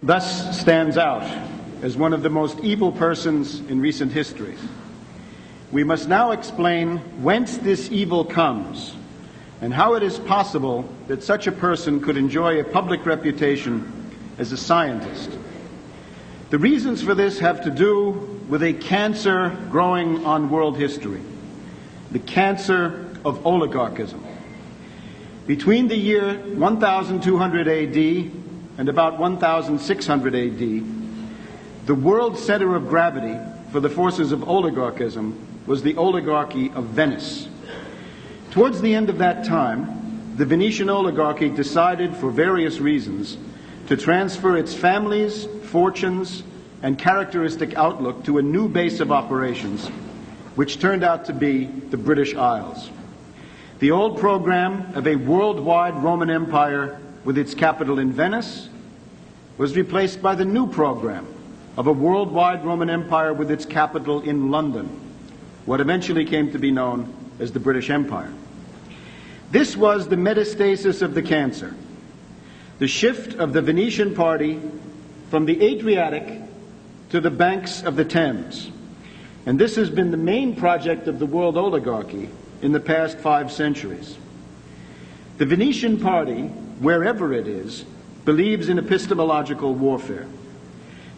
thus stands out as one of the most evil persons in recent history. We must now explain whence this evil comes and how it is possible that such a person could enjoy a public reputation as a scientist. The reasons for this have to do with a cancer growing on world history, the cancer of oligarchism. Between the year 1200 AD and about 1600 AD, the world center of gravity for the forces of oligarchism was the oligarchy of Venice. Towards the end of that time, the Venetian oligarchy decided, for various reasons, to transfer its families, fortunes, and characteristic outlook to a new base of operations, which turned out to be the British Isles. The old program of a worldwide Roman Empire with its capital in Venice was replaced by the new program of a worldwide Roman Empire with its capital in London, what eventually came to be known as the British Empire. This was the metastasis of the cancer, the shift of the Venetian party from the Adriatic to the banks of the Thames. And this has been the main project of the world oligarchy in the past 5 centuries. The Venetian party, wherever it is, believes in epistemological warfare.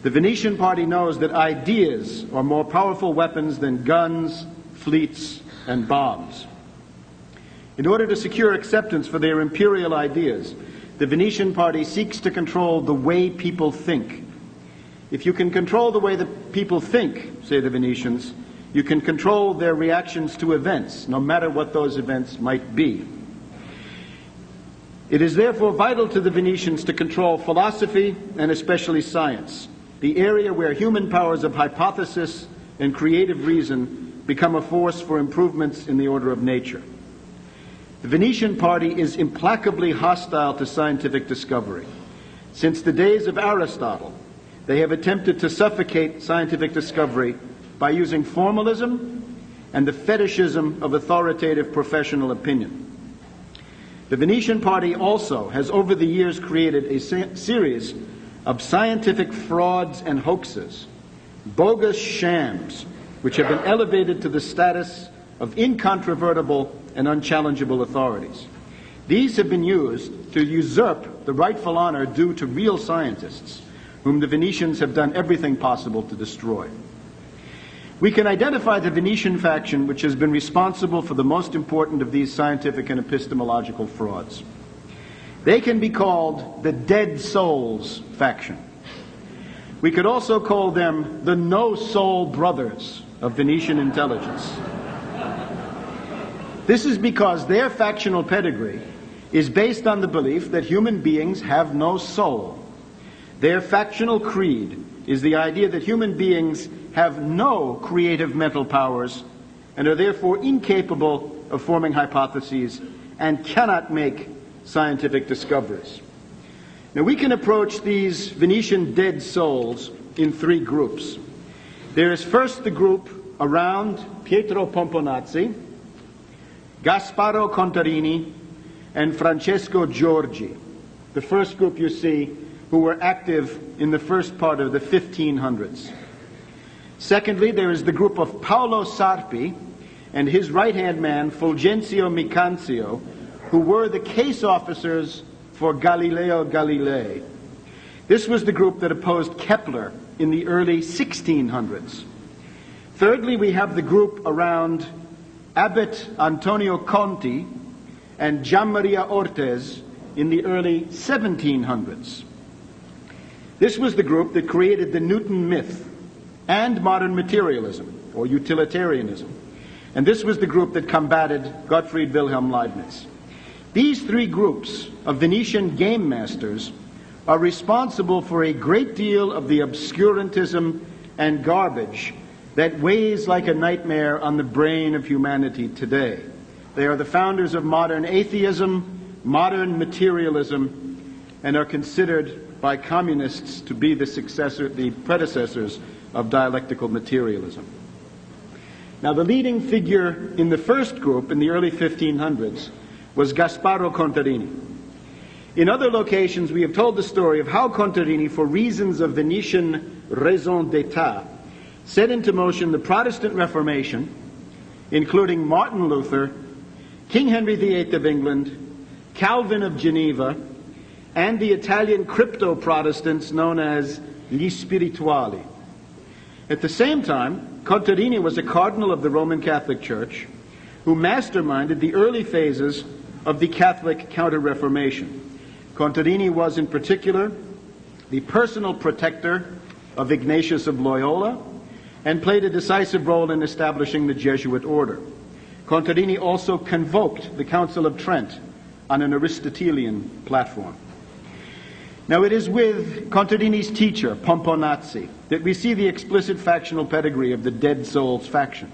The Venetian party knows that ideas are more powerful weapons than guns, fleets, and bombs. In order to secure acceptance for their imperial ideas, the Venetian party seeks to control the way people think. If you can control the way that people think, say the Venetians, you can control their reactions to events, no matter what those events might be. It is therefore vital to the Venetians to control philosophy and especially science, the area where human powers of hypothesis and creative reason become a force for improvements in the order of nature. The Venetian party is implacably hostile to scientific discovery. Since the days of Aristotle, they have attempted to suffocate scientific discovery by using formalism and the fetishism of authoritative professional opinion. The Venetian party also has over the years created a series of scientific frauds and hoaxes, bogus shams, which have been elevated to the status of incontrovertible and unchallengeable authorities. These have been used to usurp the rightful honor due to real scientists, whom the Venetians have done everything possible to destroy. We can identify the Venetian faction which has been responsible for the most important of these scientific and epistemological frauds. They can be called the Dead Souls faction. We could also call them the No-Soul Brothers of Venetian intelligence. This is because their factional pedigree is based on the belief that human beings have no soul. Their factional creed is the idea that human beings have no creative mental powers and are therefore incapable of forming hypotheses and cannot make scientific discoveries. Now, we can approach these Venetian dead souls in 3 groups. There is first the group around Pietro Pomponazzi, Gasparo Contarini, and Francesco Giorgi, the first group you see who were active in the first part of the 1500s. Secondly, there is the group of Paolo Sarpi and his right-hand man, Fulgencio Micanzio, who were the case officers for Galileo Galilei. This was the group that opposed Kepler in the early 1600s. Thirdly, we have the group around Abbot Antonio Conti and Gianmaria Ortez in the early 1700s. This was the group that created the Newton myth and modern materialism, or utilitarianism. And this was the group that combated Gottfried Wilhelm Leibniz. These 3 groups of Venetian game masters are responsible for a great deal of the obscurantism and garbage that weighs like a nightmare on the brain of humanity today. They are the founders of modern atheism, modern materialism, and are considered by communists to be the predecessors of dialectical materialism. Now, the leading figure in the first group in the early 1500s was Gasparo Contarini. In other locations, we have told the story of how Contarini, for reasons of Venetian raison d'etat, set into motion the Protestant Reformation, including Martin Luther, King Henry VIII of England, Calvin of Geneva, and the Italian crypto-Protestants known as gli spirituali. At the same time, Contarini was a cardinal of the Roman Catholic Church who masterminded the early phases of the Catholic Counter-Reformation. Contarini was in particular the personal protector of Ignatius of Loyola and played a decisive role in establishing the Jesuit order. Contarini also convoked the Council of Trent on an Aristotelian platform. Now it is with Contarini's teacher, Pomponazzi, that we see the explicit factional pedigree of the Dead Souls faction.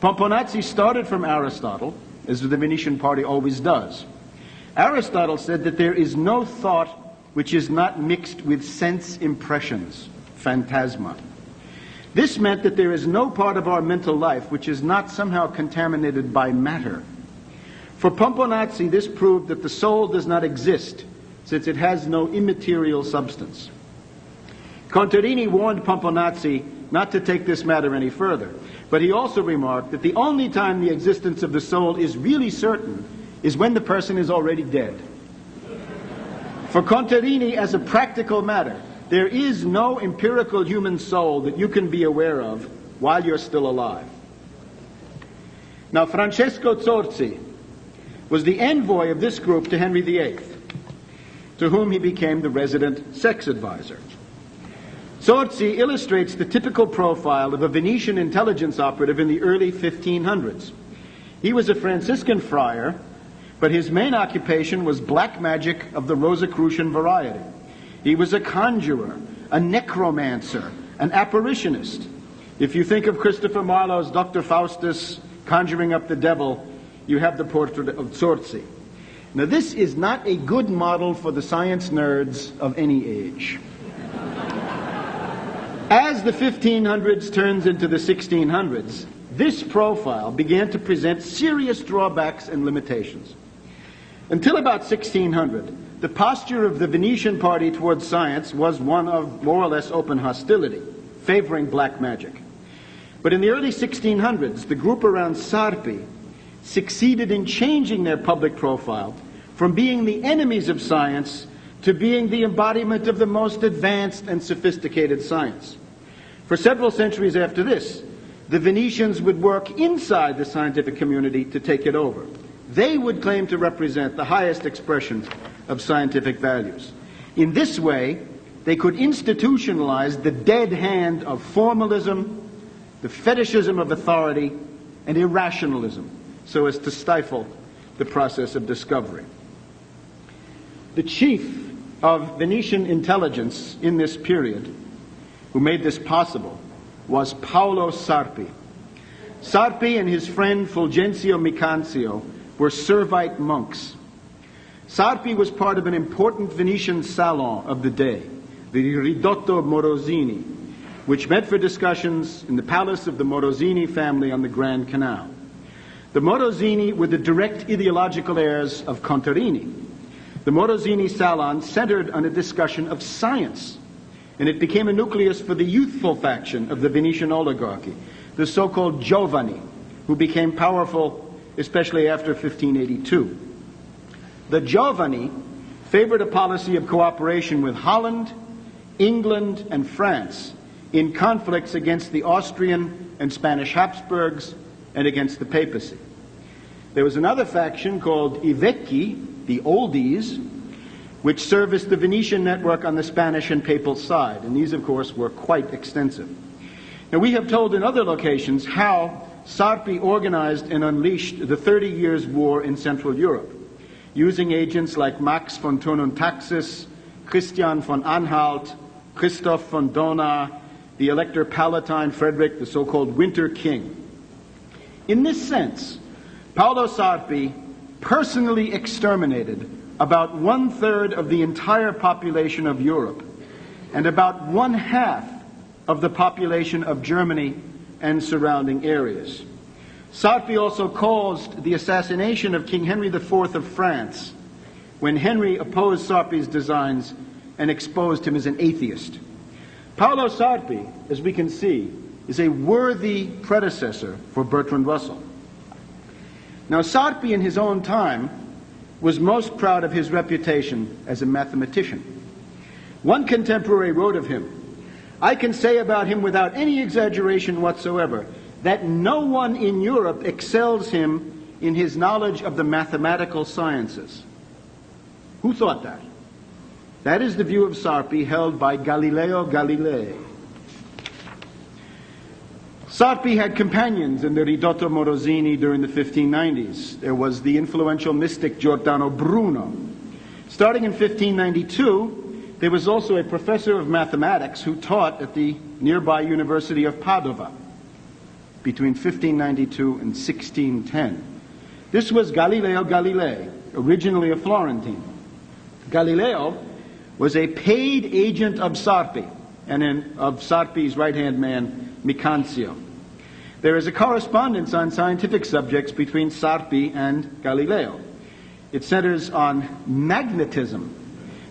Pomponazzi started from Aristotle, as the Venetian party always does. Aristotle said that there is no thought which is not mixed with sense impressions, phantasma. This meant that there is no part of our mental life which is not somehow contaminated by matter. For Pomponazzi, this proved that the soul does not exist, since it has no immaterial substance. Contarini warned Pomponazzi not to take this matter any further, but he also remarked that the only time the existence of the soul is really certain is when the person is already dead. For Contarini, as a practical matter, there is no empirical human soul that you can be aware of while you're still alive. Now, Francesco Zorzi was the envoy of this group to Henry VIII, to whom he became the resident sex advisor. Zorzi illustrates the typical profile of a Venetian intelligence operative in the early 1500s. He was a Franciscan friar, but his main occupation was black magic of the Rosicrucian variety. He was a conjurer, a necromancer, an apparitionist. If you think of Christopher Marlowe's Dr. Faustus conjuring up the devil, you have the portrait of Zorzi. Now, this is not a good model for the science nerds of any age. As the 1500s turns into the 1600s, this profile began to present serious drawbacks and limitations. Until about 1600, the posture of the Venetian party towards science was one of more or less open hostility, favoring black magic. But in the early 1600s, the group around Sarpi succeeded in changing their public profile from being the enemies of science to being the embodiment of the most advanced and sophisticated science. For several centuries after this, the Venetians would work inside the scientific community to take it over. They would claim to represent the highest expression of scientific values. In this way, they could institutionalize the dead hand of formalism, the fetishism of authority, and irrationalism, so as to stifle the process of discovery. The chief of Venetian intelligence in this period, who made this possible, was Paolo Sarpi. Sarpi and his friend Fulgencio Micanzio were Servite monks. Sarpi was part of an important Venetian salon of the day, the Ridotto Morosini, which met for discussions in the palace of the Morosini family on the Grand Canal. The Morosini were the direct ideological heirs of Contarini. The Morosini salon centered on a discussion of science, and it became a nucleus for the youthful faction of the Venetian oligarchy, the so-called Giovani, who became powerful especially after 1582. The Giovani favored a policy of cooperation with Holland, England, and France in conflicts against the Austrian and Spanish Habsburgs and against the papacy. There was another faction called I Vecchi, the Oldies, which serviced the Venetian network on the Spanish and papal side, and these, of course, were quite extensive. Now, we have told in other locations how Sarpi organized and unleashed the 30 Years' War in Central Europe, using agents like Max von Thurn und Taxis, Christian von Anhalt, Christoph von Dohna, the Elector Palatine Frederick, the so-called Winter King. In this sense, Paolo Sarpi personally exterminated about 1/3 of the entire population of Europe and about 1/2 of the population of Germany and surrounding areas. Sarpi also caused the assassination of King Henry IV of France when Henry opposed Sarpi's designs and exposed him as an atheist. Paolo Sarpi, as we can see, is a worthy predecessor for Bertrand Russell. Now, Sarpi in his own time was most proud of his reputation as a mathematician. One contemporary wrote of him, "I can say about him without any exaggeration whatsoever that no one in Europe excels him in his knowledge of the mathematical sciences." Who thought that? That is the view of Sarpi held by Galileo Galilei. Sarpi had companions in the Ridotto Morosini during the 1590s. There was the influential mystic Giordano Bruno. Starting in 1592, there was also a professor of mathematics who taught at the nearby University of Padova between 1592 and 1610. This was Galileo Galilei, originally a Florentine. Galileo was a paid agent of Sarpi and of Sarpi's right-hand man, Micanzio. There is a correspondence on scientific subjects between Sarpi and Galileo. It centers on magnetism,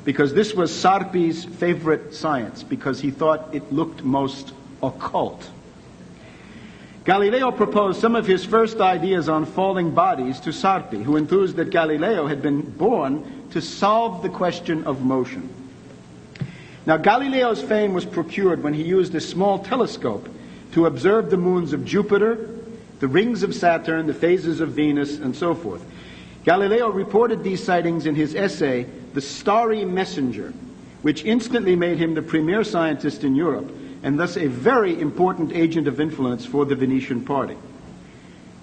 because this was Sarpi's favorite science, because he thought it looked most occult. Galileo proposed some of his first ideas on falling bodies to Sarpi, who enthused that Galileo had been born to solve the question of motion. Now, Galileo's fame was procured when he used a small telescope to observe the moons of Jupiter, the rings of Saturn, the phases of Venus, and so forth. Galileo reported these sightings in his essay, The Starry Messenger, which instantly made him the premier scientist in Europe, and thus a very important agent of influence for the Venetian party.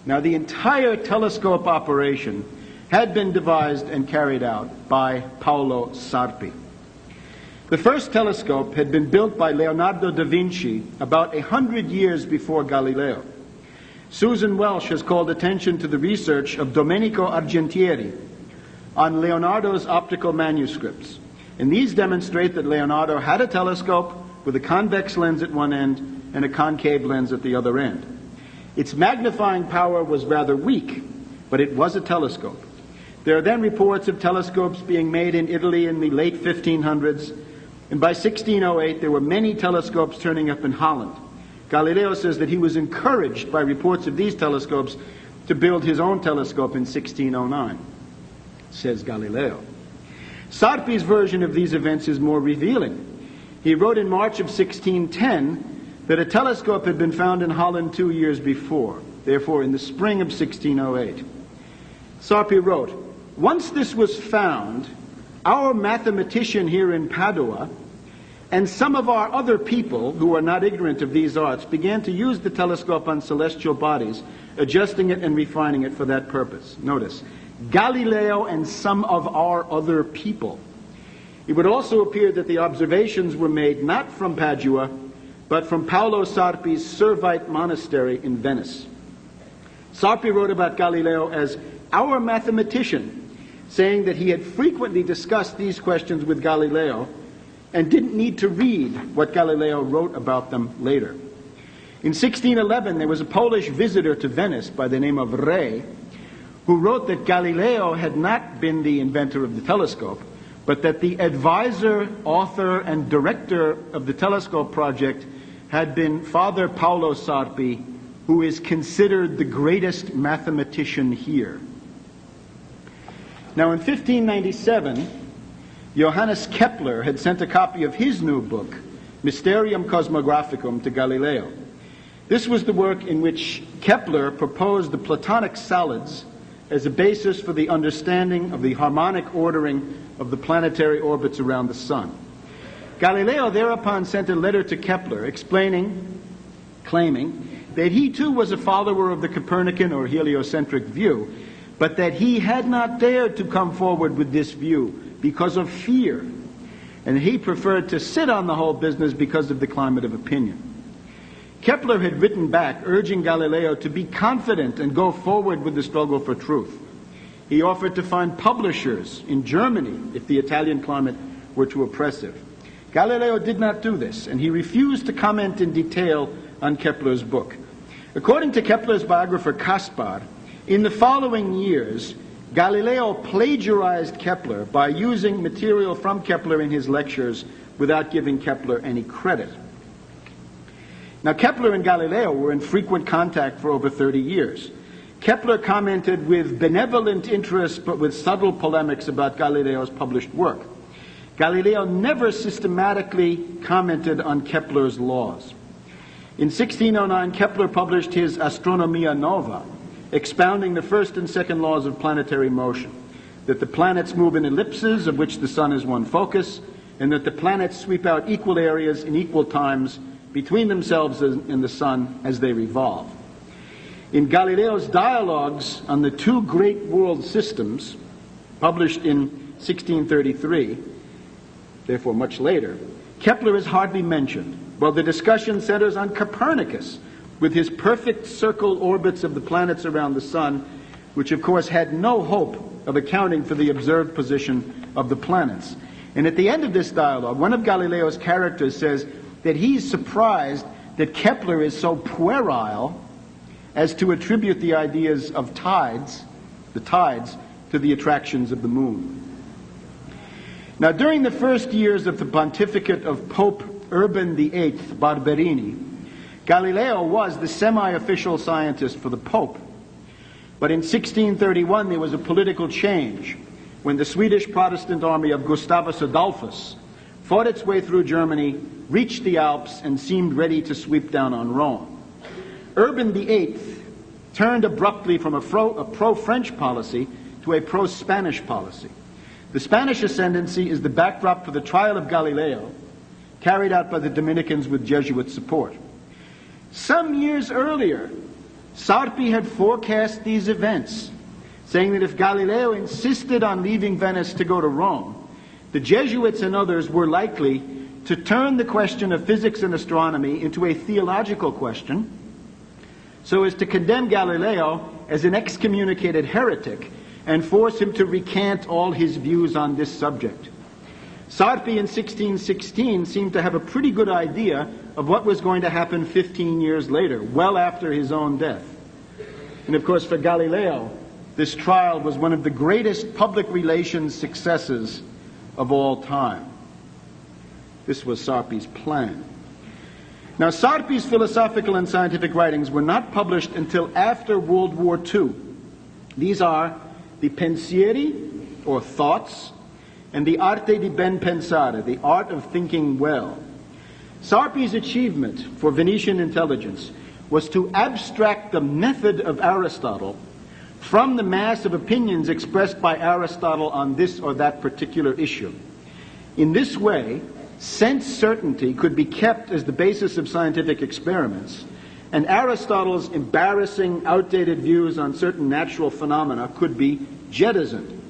Now, the entire telescope operation had been devised and carried out by Paolo Sarpi. The first telescope had been built by Leonardo da Vinci about 100 years before Galileo. Susan Welsh has called attention to the research of Domenico Argentieri on Leonardo's optical manuscripts. And these demonstrate that Leonardo had a telescope with a convex lens at one end and a concave lens at the other end. Its magnifying power was rather weak, but it was a telescope. There are then reports of telescopes being made in Italy in the late 1500s, and by 1608 there were many telescopes turning up in Holland. Galileo says that he was encouraged by reports of these telescopes to build his own telescope in 1609, says Galileo. Sarpi's version of these events is more revealing. He wrote in March of 1610 that a telescope had been found in Holland 2 years before, therefore in the spring of 1608. Sarpi wrote, "Once this was found, our mathematician here in Padua and some of our other people who are not ignorant of these arts began to use the telescope on celestial bodies, adjusting it and refining it for that purpose." Notice, Galileo and some of our other people. It would also appear that the observations were made not from Padua, but from Paolo Sarpi's Servite monastery in Venice. Sarpi wrote about Galileo as our mathematician, saying that he had frequently discussed these questions with Galileo and didn't need to read what Galileo wrote about them later. In 1611, there was a Polish visitor to Venice by the name of Rey, who wrote that Galileo had not been the inventor of the telescope, but that the advisor, author, and director of the telescope project had been Father Paolo Sarpi, who is considered the greatest mathematician here. Now, in 1597, Johannes Kepler had sent a copy of his new book, Mysterium Cosmographicum, to Galileo. This was the work in which Kepler proposed the Platonic solids as a basis for the understanding of the harmonic ordering of the planetary orbits around the sun. Galileo thereupon sent a letter to Kepler claiming that he too was a follower of the Copernican or heliocentric view, but that he had not dared to come forward with this view because of fear, and he preferred to sit on the whole business because of the climate of opinion. Kepler had written back urging Galileo to be confident and go forward with the struggle for truth. He offered to find publishers in Germany if the Italian climate were too oppressive. Galileo did not do this, and he refused to comment in detail on Kepler's book. According to Kepler's biographer Caspar, in the following years, Galileo plagiarized Kepler by using material from Kepler in his lectures without giving Kepler any credit. Now, Kepler and Galileo were in frequent contact for over 30 years. Kepler commented with benevolent interest but with subtle polemics about Galileo's published work. Galileo never systematically commented on Kepler's laws. In 1609, Kepler published his Astronomia Nova, expounding the first and second laws of planetary motion, that the planets move in ellipses of which the sun is one focus, and that the planets sweep out equal areas in equal times between themselves and the sun as they revolve. In Galileo's dialogues on the two great world systems, published in 1633, therefore much later, Kepler is hardly mentioned, while the discussion centers on Copernicus, with his perfect circle orbits of the planets around the sun, which of course had no hope of accounting for the observed position of the planets. And at the end of this dialogue, one of Galileo's characters says that he's surprised that Kepler is so puerile as to attribute the ideas of the tides, to the attractions of the moon. Now, during the first years of the pontificate of Pope Urban VIII Barberini, Galileo was the semi-official scientist for the Pope. But in 1631 there was a political change when the Swedish Protestant army of Gustavus Adolphus fought its way through Germany, reached the Alps, and seemed ready to sweep down on Rome. Urban VIII turned abruptly from a pro-French policy to a pro-Spanish policy. The Spanish ascendancy is the backdrop for the trial of Galileo, carried out by the Dominicans with Jesuit support. Some years earlier, Sarpi had forecast these events, saying that if Galileo insisted on leaving Venice to go to Rome, the Jesuits and others were likely to turn the question of physics and astronomy into a theological question, so as to condemn Galileo as an excommunicated heretic and force him to recant all his views on this subject. Sarpi in 1616 seemed to have a pretty good idea of what was going to happen 15 years later, well after his own death. And of course, for Galileo, this trial was one of the greatest public relations successes of all time. This was Sarpi's plan. Now, Sarpi's philosophical and scientific writings were not published until after World War II. These are the Pensieri, or thoughts, and the Arte di ben pensare, the art of thinking well. Sarpi's achievement for Venetian intelligence was to abstract the method of Aristotle from the mass of opinions expressed by Aristotle on this or that particular issue. In this way, sense certainty could be kept as the basis of scientific experiments, and Aristotle's embarrassing, outdated views on certain natural phenomena could be jettisoned.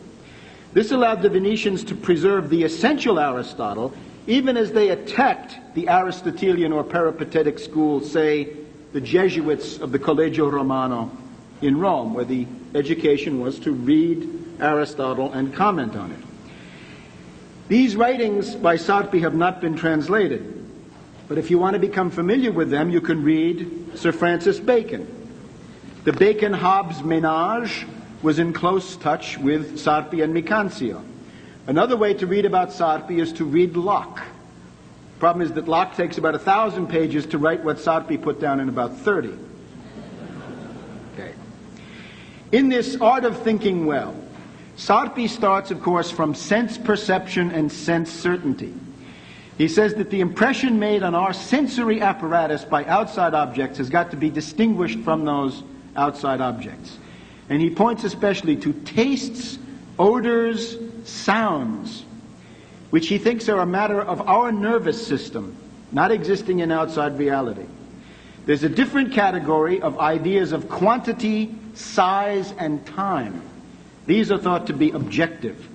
This allowed the Venetians to preserve the essential Aristotle, even as they attacked the Aristotelian or peripatetic school, say, the Jesuits of the Collegio Romano in Rome, where the education was to read Aristotle and comment on it. These writings by Sarpi have not been translated, but if you want to become familiar with them, you can read Sir Francis Bacon. The Bacon-Hobbes ménage was in close touch with Sarpi and Micancio. Another way to read about Sarpi is to read Locke. The problem is that Locke takes about 1,000 pages to write what Sarpi put down in about 30. Okay. In this art of thinking well, Sarpi starts, of course, from sense perception and sense certainty. He says that the impression made on our sensory apparatus by outside objects has got to be distinguished from those outside objects. And he points especially to tastes, odors, sounds, which he thinks are a matter of our nervous system, not existing in outside reality. There's a different category of ideas of quantity, size, and time. These are thought to be objective.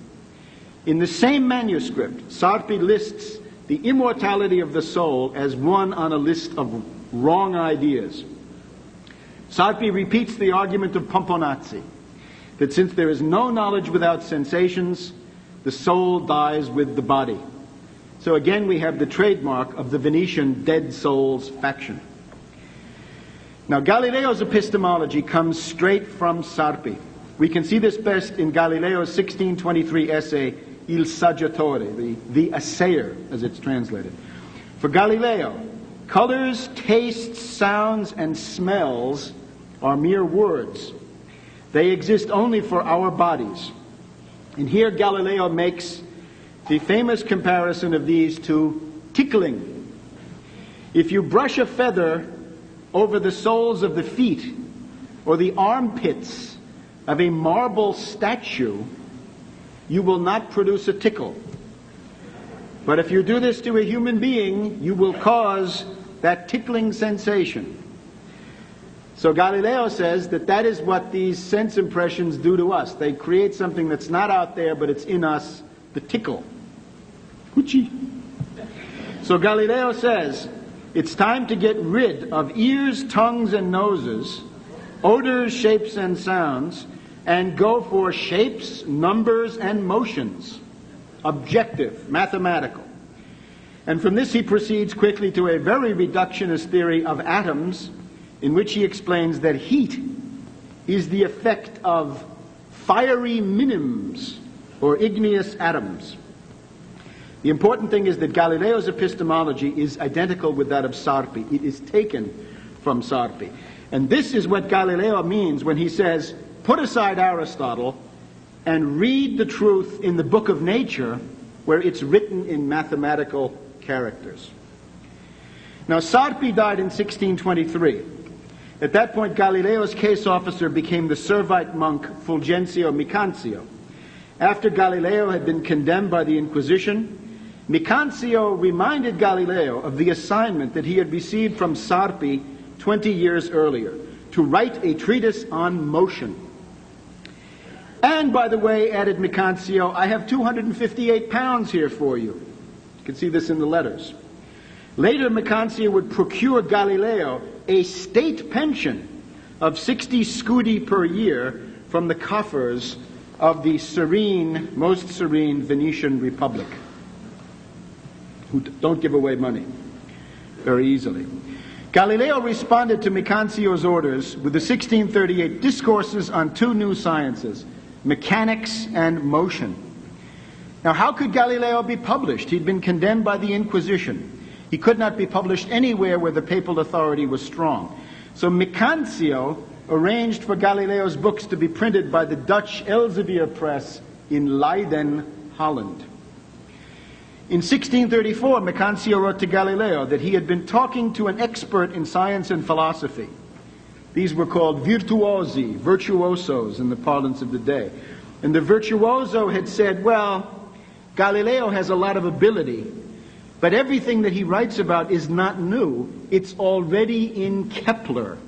In the same manuscript, Sarpi lists the immortality of the soul as one on a list of wrong ideas. Sarpi repeats the argument of Pomponazzi, that since there is no knowledge without sensations, the soul dies with the body. So again we have the trademark of the Venetian dead souls faction. Now, Galileo's epistemology comes straight from Sarpi. We can see this best in Galileo's 1623 essay, Il Saggiatore, the assayer, as it's translated. For Galileo, colors, tastes, sounds, and smells are mere words. They exist only for our bodies. And here Galileo makes the famous comparison of these to tickling. If you brush a feather over the soles of the feet or the armpits of a marble statue, you will not produce a tickle. But if you do this to a human being, you will cause that tickling sensation. So Galileo says that is what these sense impressions do to us. They create something that's not out there, but it's in us, the tickle. Hoochie. So Galileo says, it's time to get rid of ears, tongues, and noses, odors, shapes, and sounds, and go for shapes, numbers, and motions. Objective, mathematical. And from this he proceeds quickly to a very reductionist theory of atoms, in which he explains that heat is the effect of fiery minims, or igneous atoms. The important thing is that Galileo's epistemology is identical with that of Sarpi. It is taken from Sarpi. And this is what Galileo means when he says, put aside Aristotle and read the truth in the book of nature, where it's written in mathematical characters. Now, Sarpi died in 1623. At that point, Galileo's case officer became the Servite monk Fulgencio Micancio. After Galileo had been condemned by the Inquisition, Micancio reminded Galileo of the assignment that he had received from Sarpi 20 years earlier, to write a treatise on motion. And, by the way, added Micancio, I have 258 pounds here for you. You can see this in the letters. Later, Micancio would procure Galileo a state pension of 60 scudi per year from the coffers of the most serene Venetian Republic, who don't give away money very easily. Galileo responded to Micancio's orders with the 1638 Discourses on two new sciences, mechanics and motion. Now, how could Galileo be published? He'd been condemned by the Inquisition. He could not be published anywhere where the papal authority was strong. So Micancio arranged for Galileo's books to be printed by the Dutch Elsevier Press in Leiden, Holland. In 1634, Micancio wrote to Galileo that he had been talking to an expert in science and philosophy. These were called virtuosi, virtuosos in the parlance of the day. And the virtuoso had said, well, Galileo has a lot of ability, but everything that he writes about is not new. It's already in Kepler.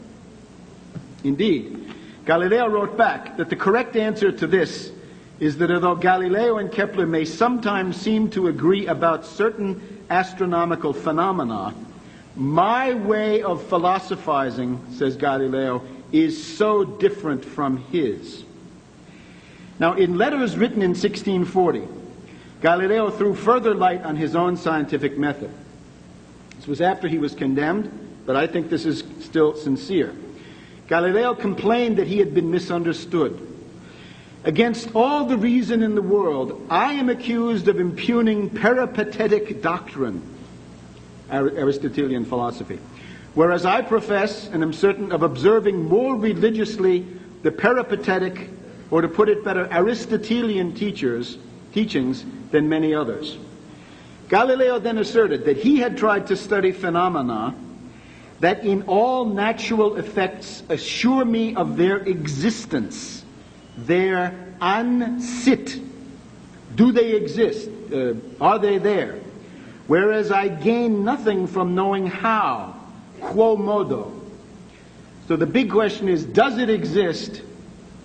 Indeed, Galileo wrote back that the correct answer to this is that although Galileo and Kepler may sometimes seem to agree about certain astronomical phenomena, my way of philosophizing, says Galileo, is so different from his. Now, in letters written in 1640, Galileo threw further light on his own scientific method. This was after he was condemned, but I think this is still sincere. Galileo complained that he had been misunderstood. Against all the reason in the world, I am accused of impugning peripatetic doctrine, Aristotelian philosophy, whereas I profess and am certain of observing more religiously the peripatetic, or to put it better, Aristotelian teachings than many others. Galileo then asserted that he had tried to study phenomena that in all natural effects assure me of their existence, their ansit. Do they exist? Are they there? Whereas I gain nothing from knowing how, quo modo. So the big question is, does it exist?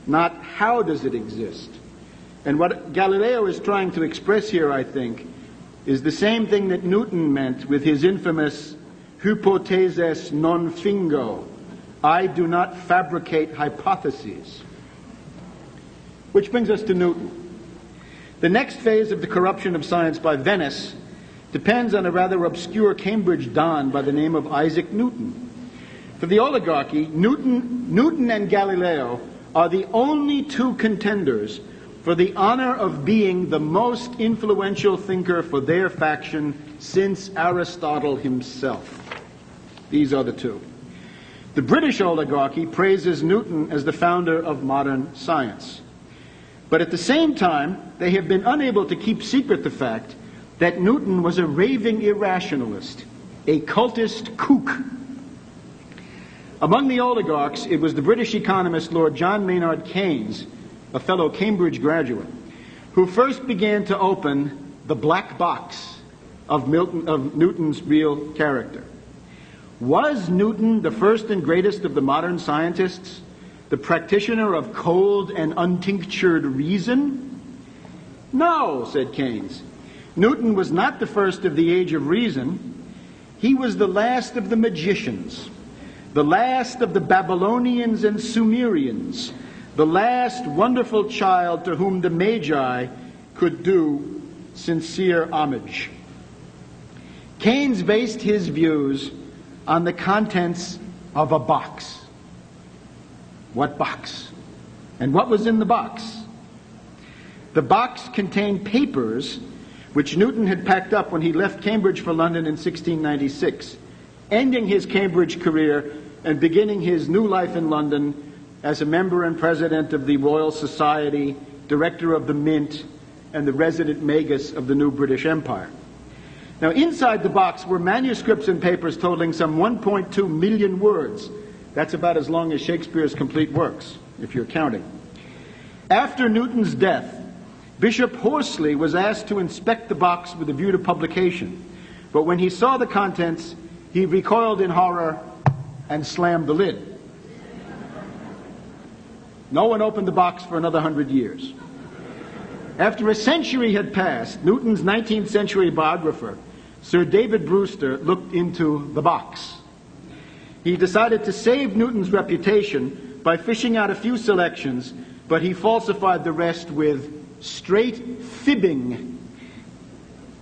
Not how does it exist? And what Galileo is trying to express here, I think, is the same thing that Newton meant with his infamous hypotheses non fingo. I do not fabricate hypotheses. Which brings us to Newton. The next phase of the corruption of science by Venice depends on a rather obscure Cambridge don by the name of Isaac Newton. For the oligarchy, Newton and Galileo are the only two contenders for the honor of being the most influential thinker for their faction since Aristotle himself. These are the two. The British oligarchy praises Newton as the founder of modern science. But at the same time, they have been unable to keep secret the fact that Newton was a raving irrationalist, a cultist kook. Among the oligarchs, it was the British economist Lord John Maynard Keynes, a fellow Cambridge graduate, who first began to open the black box of Newton's real character. Was Newton the first and greatest of the modern scientists, the practitioner of cold and untinctured reason? No, said Keynes. Newton was not the first of the age of reason. He was the last of the magicians, the last of the Babylonians and Sumerians, the last wonderful child to whom the Magi could do sincere homage. Keynes based his views on the contents of a box. What box? And what was in the box? The box contained papers which Newton had packed up when he left Cambridge for London in 1696, ending his Cambridge career and beginning his new life in London as a member and president of the Royal Society, director of the Mint, and the resident magus of the new British Empire. Now, inside the box were manuscripts and papers totaling some 1.2 million words. That's about as long as Shakespeare's complete works, if you're counting. After Newton's death, Bishop Horsley was asked to inspect the box with a view to publication. But when he saw the contents, he recoiled in horror and slammed the lid. No one opened the box for another 100 years. After a century had passed, Newton's 19th century biographer, Sir David Brewster, looked into the box. He decided to save Newton's reputation by fishing out a few selections, but he falsified the rest with straight fibbing,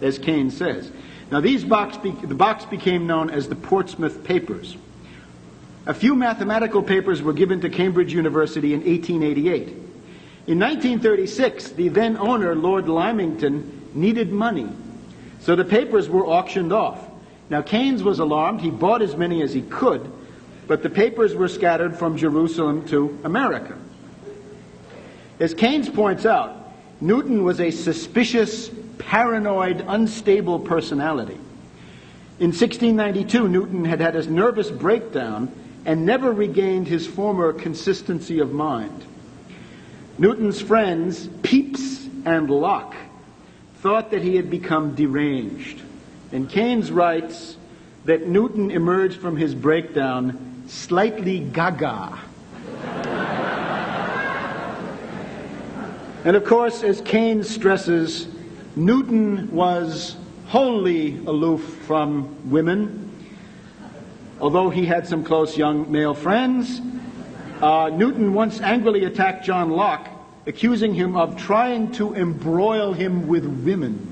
as Keynes says. Now, the box became known as the Portsmouth Papers. A few mathematical papers were given to Cambridge University in 1888. In 1936, the then owner, Lord Lymington, needed money, so the papers were auctioned off. Now, Keynes was alarmed. He bought as many as he could, but the papers were scattered from Jerusalem to America. As Keynes points out, Newton was a suspicious, paranoid, unstable personality. In 1692, Newton had had a nervous breakdown and never regained his former consistency of mind. Newton's friends, Pepys and Locke, thought that he had become deranged. And Keynes writes that Newton emerged from his breakdown slightly gaga. And of course, as Keynes stresses, Newton was wholly aloof from women. Although he had some close young male friends, Newton once angrily attacked John Locke, accusing him of trying to embroil him with women.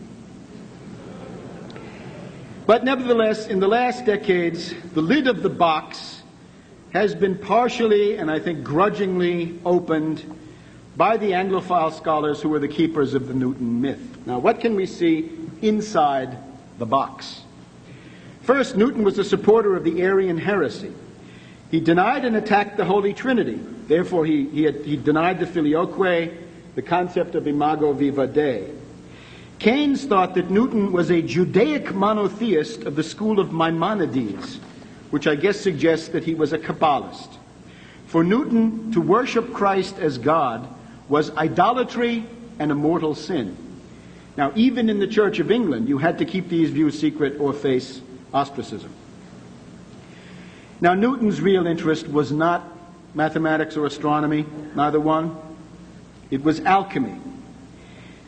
But nevertheless, in the last decades, the lid of the box has been partially, and I think grudgingly, opened by the Anglophile scholars who were the keepers of the Newton myth. Now, what can we see inside the box? First, Newton was a supporter of the Arian heresy. He denied and attacked the Holy Trinity. Therefore, he denied the filioque, the concept of imago viva Dei. Keynes thought that Newton was a Judaic monotheist of the school of Maimonides, which I guess suggests that he was a Kabbalist. For Newton, to worship Christ as God was idolatry and a mortal sin. Now, even in the Church of England, you had to keep these views secret or face ostracism. Now, Newton's real interest was not mathematics or astronomy, neither one. It was alchemy.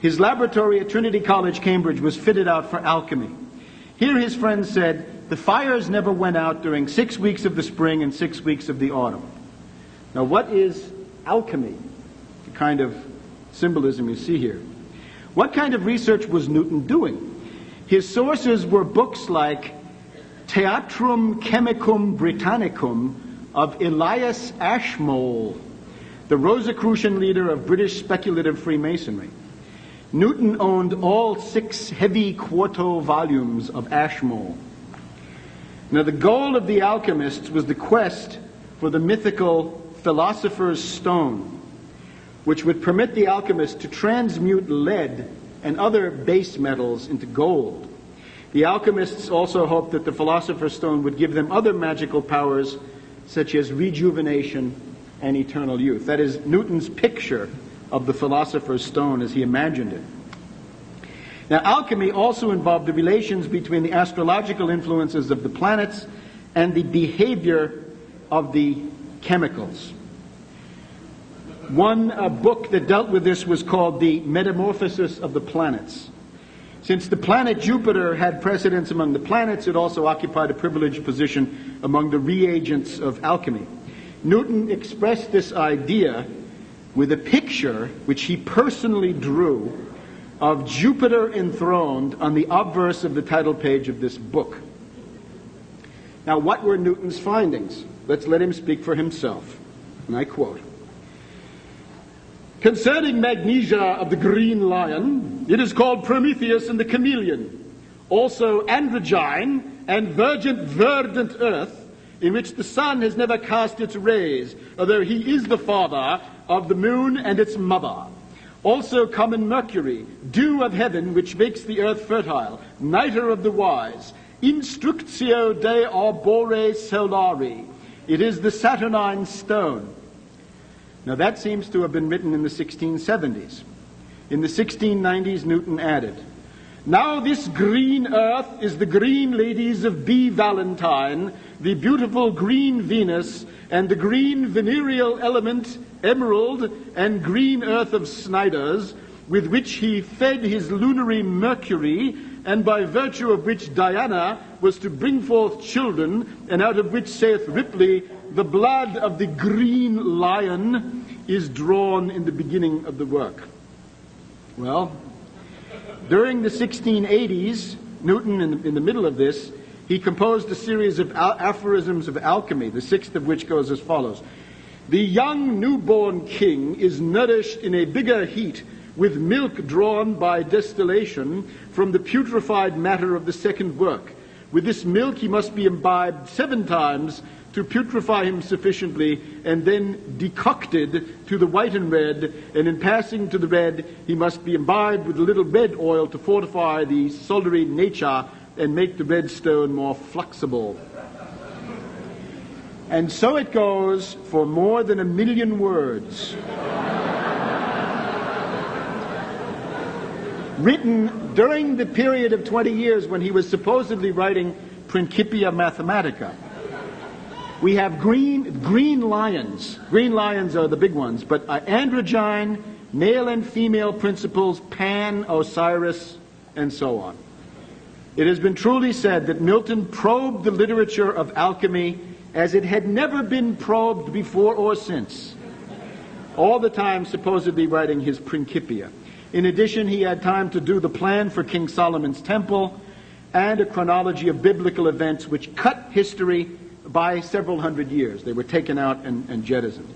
His laboratory at Trinity College, Cambridge, was fitted out for alchemy. Here his friends said, the fires never went out during 6 weeks of the spring and 6 weeks of the autumn. Now, what is alchemy? The kind of symbolism you see here. What kind of research was Newton doing? His sources were books like Theatrum Chemicum Britannicum of Elias Ashmole, the Rosicrucian leader of British speculative Freemasonry. Newton owned all 6 heavy quarto volumes of Ashmole. Now, the goal of the alchemists was the quest for the mythical philosopher's stone, which would permit the alchemist to transmute lead and other base metals into gold. The alchemists also hoped that the philosopher's stone would give them other magical powers, such as rejuvenation and eternal youth. That is Newton's picture of the philosopher's stone as he imagined it. Now, alchemy also involved the relations between the astrological influences of the planets and the behavior of the chemicals. One book that dealt with this was called The Metamorphosis of the Planets. Since the planet Jupiter had precedence among the planets, it also occupied a privileged position among the reagents of alchemy. Newton expressed this idea with a picture which he personally drew of Jupiter enthroned on the obverse of the title page of this book. Now, what were Newton's findings? Let's let him speak for himself. And I quote, "Concerning magnesia of the green lion, it is called Prometheus and the chameleon, also androgyne and verdant earth, in which the sun has never cast its rays, although he is the father of the moon and its mother. Also common Mercury, dew of heaven, which makes the earth fertile, nitre of the wise, instructio de arbore solari. It is the Saturnine stone." Now that seems to have been written in the 1670s. In the 1690s, Newton added, "Now this green earth is the green ladies of B. Valentine, the beautiful green Venus, and the green venereal element, emerald, and green earth of Snyder's, with which he fed his lunary Mercury, and by virtue of which Diana was to bring forth children, and out of which, saith Ripley, the blood of the green lion is drawn in the beginning of the work." Well, during the 1680s, Newton, in the middle of this, he composed a series of aphorisms of alchemy, the 6th of which goes as follows. "The young newborn king is nourished in a bigger heat with milk drawn by distillation from the putrefied matter of the second work. With this milk he must be imbibed 7 times to putrefy him sufficiently, and then decocted to the white and red, and in passing to the red he must be imbibed with a little red oil to fortify the soldary nature and make the red stone more flexible." And so it goes for more than 1,000,000 words. Written during the period of 20 years when he was supposedly writing Principia Mathematica. We have green lions. Green lions are the big ones, but androgyne, male and female principles, Pan, Osiris, and so on. It has been truly said that Milton probed the literature of alchemy as it had never been probed before or since, all the time supposedly writing his Principia. In addition, he had time to do the plan for King Solomon's temple and a chronology of biblical events which cut history by several hundred years. They were taken out and jettisoned.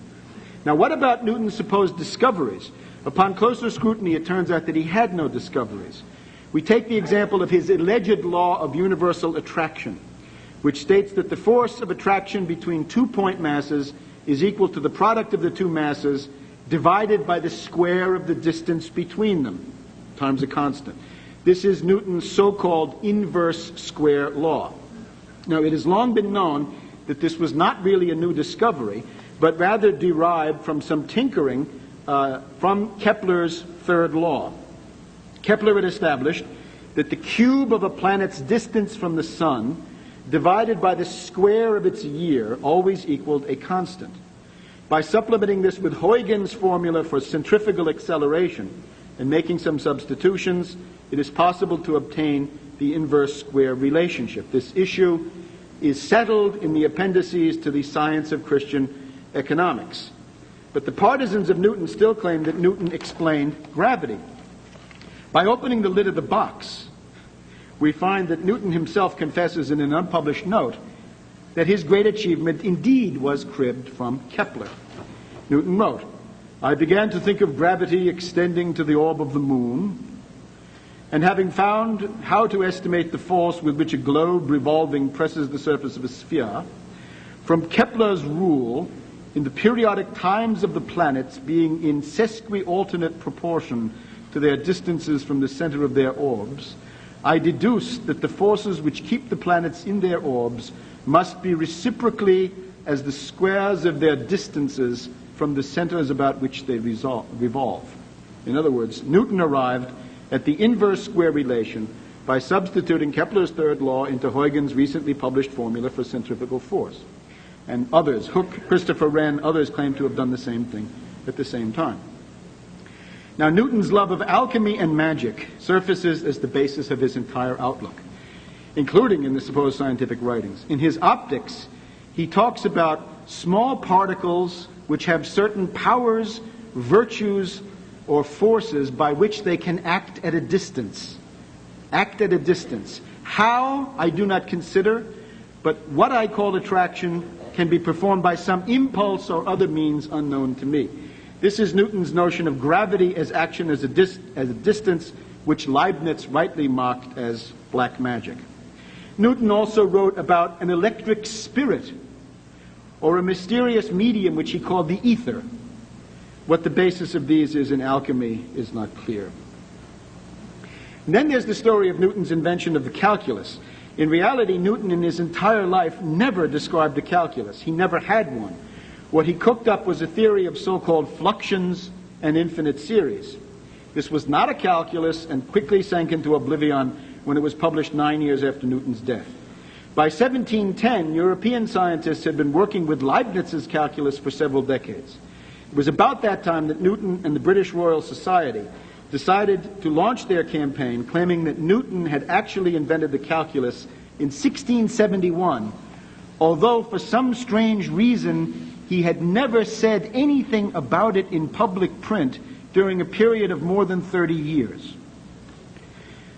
Now, what about Newton's supposed discoveries? Upon closer scrutiny, it turns out that he had no discoveries. We take the example of his alleged law of universal attraction, which states that the force of attraction between 2 point masses is equal to the product of the 2 masses divided by the square of the distance between them, times a constant. This is Newton's so-called inverse square law. Now, it has long been known that this was not really a new discovery, but rather derived from some tinkering from Kepler's third law. Kepler had established that the cube of a planet's distance from the sun divided by the square of its year always equaled a constant. By supplementing this with Huygens' formula for centrifugal acceleration and making some substitutions, it is possible to obtain the inverse square relationship. This issue is settled in the appendices to the Science of Christian Economics. But the partisans of Newton still claim that Newton explained gravity. By opening the lid of the box, we find that Newton himself confesses in an unpublished note that his great achievement indeed was cribbed from Kepler. Newton wrote, I began to think of gravity extending to the orb of the moon, and having found how to estimate the force with which a globe revolving presses the surface of a sphere, from Kepler's rule in the periodic times of the planets being in sesqui-alternate proportion to their distances from the center of their orbs, I deduced that the forces which keep the planets in their orbs must be reciprocally as the squares of their distances from the centers about which they revolve. In other words, Newton arrived at the inverse square relation by substituting Kepler's third law into Huygens' recently published formula for centrifugal force. And others, Hooke, Christopher Wren, others claim to have done the same thing at the same time. Now, Newton's love of alchemy and magic surfaces as the basis of his entire outlook, including in the supposed scientific writings. In his Optics, he talks about small particles which have certain powers, virtues, or forces by which they can act at a distance. Act at a distance. How, I do not consider, but what I call attraction can be performed by some impulse or other means unknown to me. This is Newton's notion of gravity as action as a distance, which Leibniz rightly mocked as black magic. Newton also wrote about an electric spirit, or a mysterious medium which he called the ether. What the basis of these is in alchemy is not clear. And then there's the story of Newton's invention of the calculus. In reality, Newton in his entire life never described a calculus. He never had one. What he cooked up was a theory of so-called fluxions and infinite series. This was not a calculus and quickly sank into oblivion when it was published 9 years after Newton's death. By 1710, European scientists had been working with Leibniz's calculus for several decades. It was about that time that Newton and the British Royal Society decided to launch their campaign, claiming that Newton had actually invented the calculus in 1671, although for some strange reason he had never said anything about it in public print during a period of more than 30 years.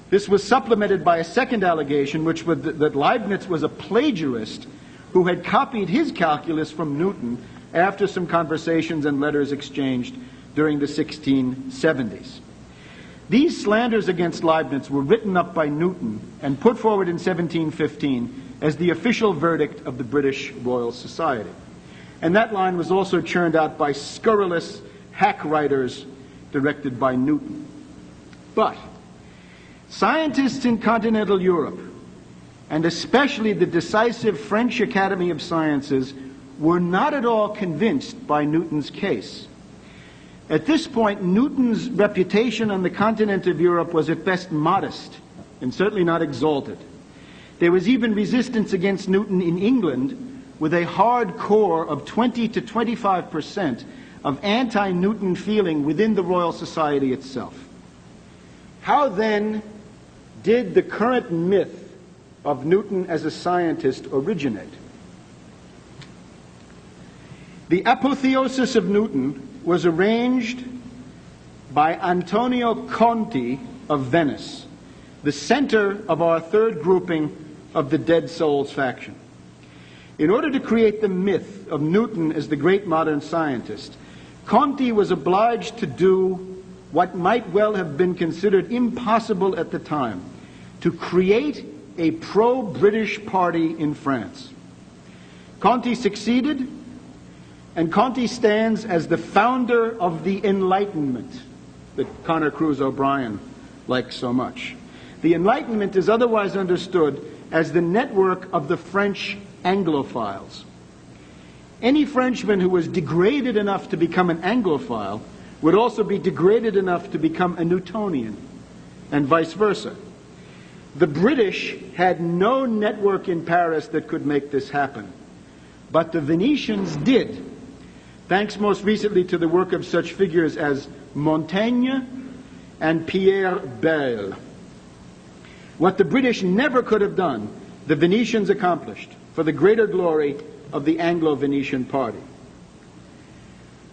This was supplemented by a second allegation, which was that Leibniz was a plagiarist who had copied his calculus from Newton after some conversations and letters exchanged during the 1670s. These slanders against Leibniz were written up by Newton and put forward in 1715 as the official verdict of the British Royal Society. And that line was also churned out by scurrilous hack writers directed by Newton. But scientists in continental Europe, and especially the decisive French Academy of Sciences, were not at all convinced by Newton's case. At this point, Newton's reputation on the continent of Europe was at best modest and certainly not exalted. There was even resistance against Newton in England, with a hard core of 20 to 25% of anti-Newton feeling within the Royal Society itself. How then did the current myth of Newton as a scientist originate? The apotheosis of Newton was arranged by Antonio Conti of Venice, the center of our third grouping of the Dead Souls faction. In order to create the myth of Newton as the great modern scientist, Conti was obliged to do what might well have been considered impossible at the time, to create a pro-British party in France. Conti succeeded, and Conti stands as the founder of the Enlightenment that Connor Cruise O'Brien likes so much. The Enlightenment is otherwise understood as the network of the French Anglophiles. Any Frenchman who was degraded enough to become an Anglophile would also be degraded enough to become a Newtonian, and vice versa. The British had no network in Paris that could make this happen, but the Venetians did, thanks most recently to the work of such figures as Montaigne and Pierre Bayle. What the British never could have done, the Venetians accomplished for the greater glory of the Anglo-Venetian party.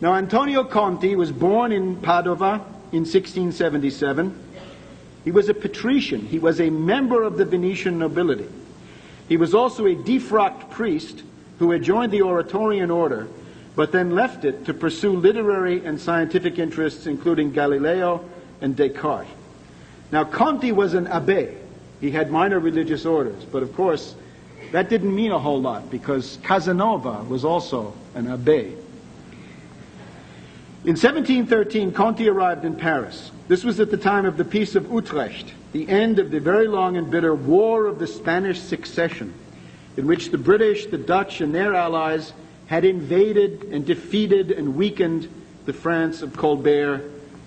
Now, Antonio Conti was born in Padova in 1677. He was a patrician. He was a member of the Venetian nobility. He was also a defrocked priest who had joined the Oratorian order, but then left it to pursue literary and scientific interests, including Galileo and Descartes. Now, Conti was an abbé. He had minor religious orders, but of course, that didn't mean a whole lot because Casanova was also an abbé. In 1713, Conti arrived in Paris. This was at the time of the Peace of Utrecht, the end of the very long and bitter War of the Spanish Succession, in which the British, the Dutch, and their allies had invaded and defeated and weakened the France of Colbert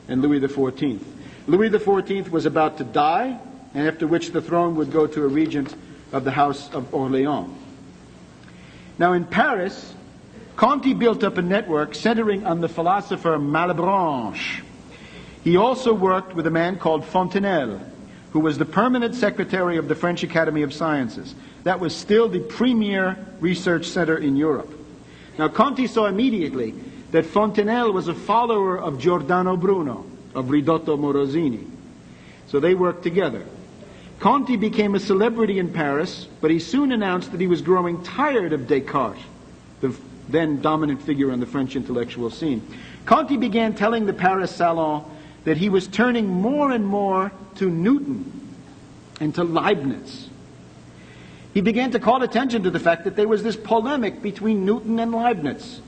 and Louis XIV. Louis XIV was about to die, and after which the throne would go to a regent of the House of Orléans. Now in Paris, Conti built up a network centering on the philosopher Malebranche. He also worked with a man called Fontenelle, who was the permanent secretary of the French Academy of Sciences. That was still the premier research center in Europe. Now Conti saw immediately that Fontenelle was a follower of Giordano Bruno, of Ridotto Morosini. So they worked together. Conti became a celebrity in Paris, but he soon announced that he was growing tired of Descartes, the then dominant figure on the French intellectual scene. Conti began telling the Paris Salon that he was turning more and more to Newton and to Leibniz. He began to call attention to the fact that there was this polemic between Newton and Leibniz.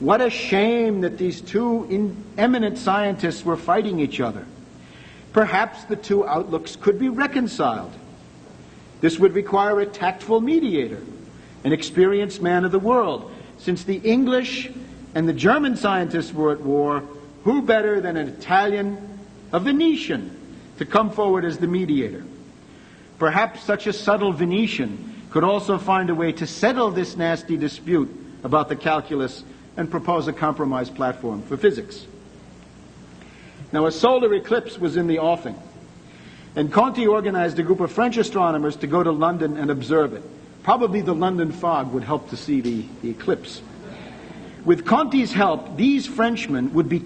What a shame that these two eminent scientists were fighting each other. Perhaps the two outlooks could be reconciled. This would require a tactful mediator, an experienced man of the world. Since the English and the German scientists were at war, who better than an Italian, a Venetian, to come forward as the mediator? Perhaps such a subtle Venetian could also find a way to settle this nasty dispute about the calculus and propose a compromise platform for physics. Now, a solar eclipse was in the offing, and Conti organized a group of French astronomers to go to London and observe it. Probably the London fog would help to see the eclipse. With Conti's help, these Frenchmen would be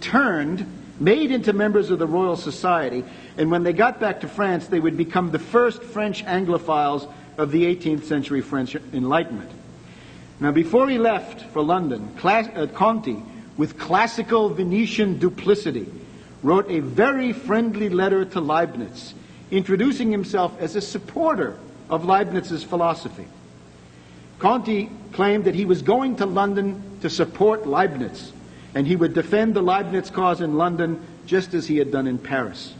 made into members of the Royal Society, and when they got back to France, they would become the first French Anglophiles of the 18th century French Enlightenment. Now, before he left for London, Conti, with classical Venetian duplicity, wrote a very friendly letter to Leibniz, introducing himself as a supporter of Leibniz's philosophy. Conti claimed that he was going to London to support Leibniz, and he would defend the Leibniz cause in London just as he had done in Paris.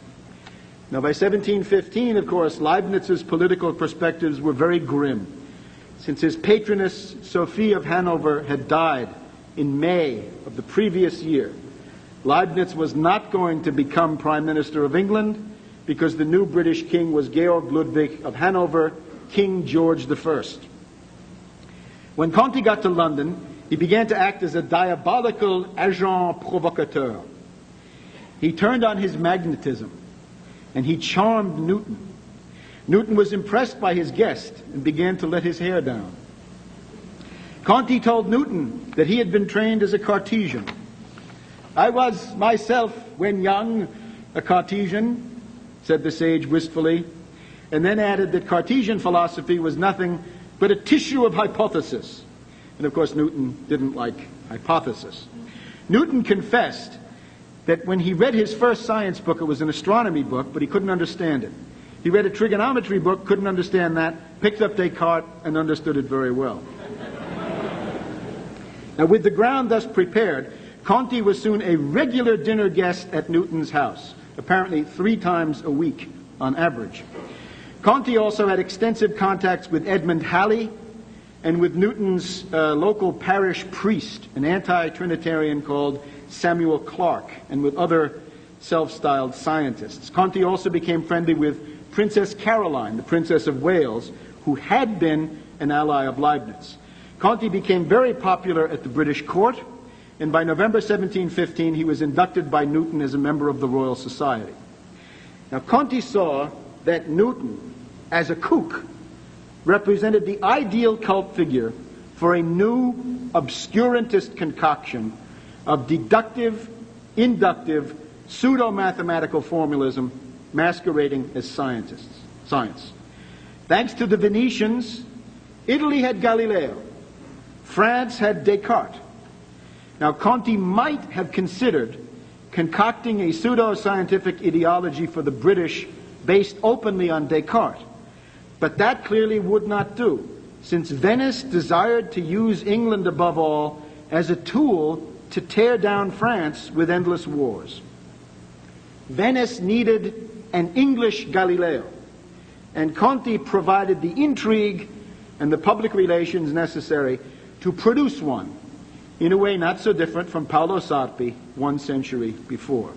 Now, by 1715, of course, Leibniz's political perspectives were very grim, since his patroness, Sophie of Hanover, had died in May of the previous year. Leibniz was not going to become Prime Minister of England because the new British king was Georg Ludwig of Hanover, King George I. When Conti got to London, he began to act as a diabolical agent provocateur. He turned on his magnetism, and he charmed Newton. Newton was impressed by his guest and began to let his hair down. Conti told Newton that he had been trained as a Cartesian. I was myself, when young, a Cartesian, said the sage wistfully, and then added that Cartesian philosophy was nothing but a tissue of hypothesis. And of course Newton didn't like hypothesis. Newton confessed that when he read his first science book, it was an astronomy book, but he couldn't understand it. He read a trigonometry book, couldn't understand that, picked up Descartes and understood it very well. Now, with the ground thus prepared, Conti was soon a regular dinner guest at Newton's house, apparently 3 times a week on average. Conti also had extensive contacts with Edmund Halley and with Newton's local parish priest, an anti-Trinitarian called Samuel Clarke, and with other self-styled scientists. Conti also became friendly with Princess Caroline, the Princess of Wales, who had been an ally of Leibniz. Conti became very popular at the British court, and by November 1715 he was inducted by Newton as a member of the Royal Society. Now Conti saw that Newton, as a kook, represented the ideal cult figure for a new obscurantist concoction of deductive, inductive, pseudo-mathematical formalism masquerading as science. Thanks to the Venetians, Italy had Galileo, France had Descartes. Now, Conti might have considered concocting a pseudo-scientific ideology for the British based openly on Descartes, but that clearly would not do, since Venice desired to use England above all as a tool to tear down France with endless wars. Venice needed an English Galileo, and Conti provided the intrigue and the public relations necessary to produce one, in a way not so different from Paolo Sarpi 1 century before.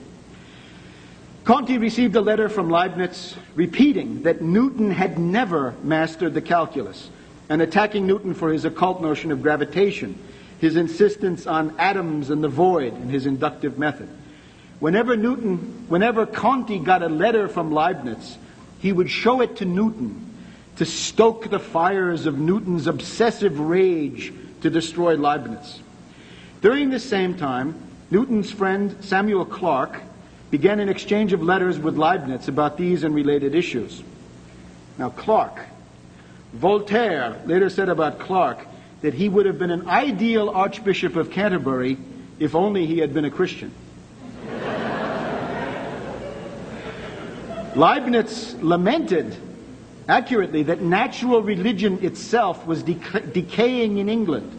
Conti received a letter from Leibniz repeating that Newton had never mastered the calculus and attacking Newton for his occult notion of gravitation, his insistence on atoms and the void, and his inductive method. Whenever Conti got a letter from Leibniz, he would show it to Newton to stoke the fires of Newton's obsessive rage to destroy Leibniz. During this same time, Newton's friend Samuel Clarke began an exchange of letters with Leibniz about these and related issues. Now, Voltaire later said about Clarke that he would have been an ideal Archbishop of Canterbury if only he had been a Christian. Leibniz lamented accurately that natural religion itself was decaying in England,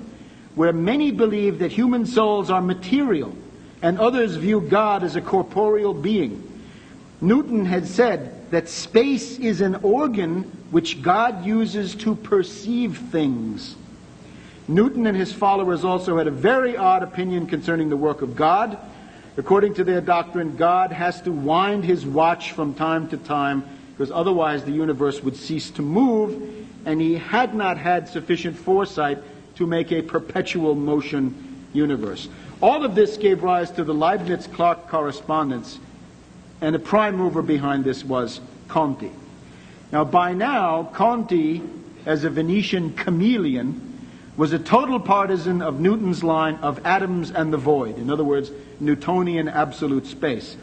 where many believe that human souls are material and others view God as a corporeal being. Newton had said that space is an organ which God uses to perceive things. Newton and his followers also had a very odd opinion concerning the work of God. According to their doctrine, God has to wind his watch from time to time, because otherwise the universe would cease to move, and he had not had sufficient foresight to make a perpetual motion universe. All of this gave rise to the Leibniz-Clarke correspondence, and the prime mover behind this was Conti. Now, by now, Conti, as a Venetian chameleon, was a total partisan of Newton's line of atoms and the void. In other words, Newtonian absolute space.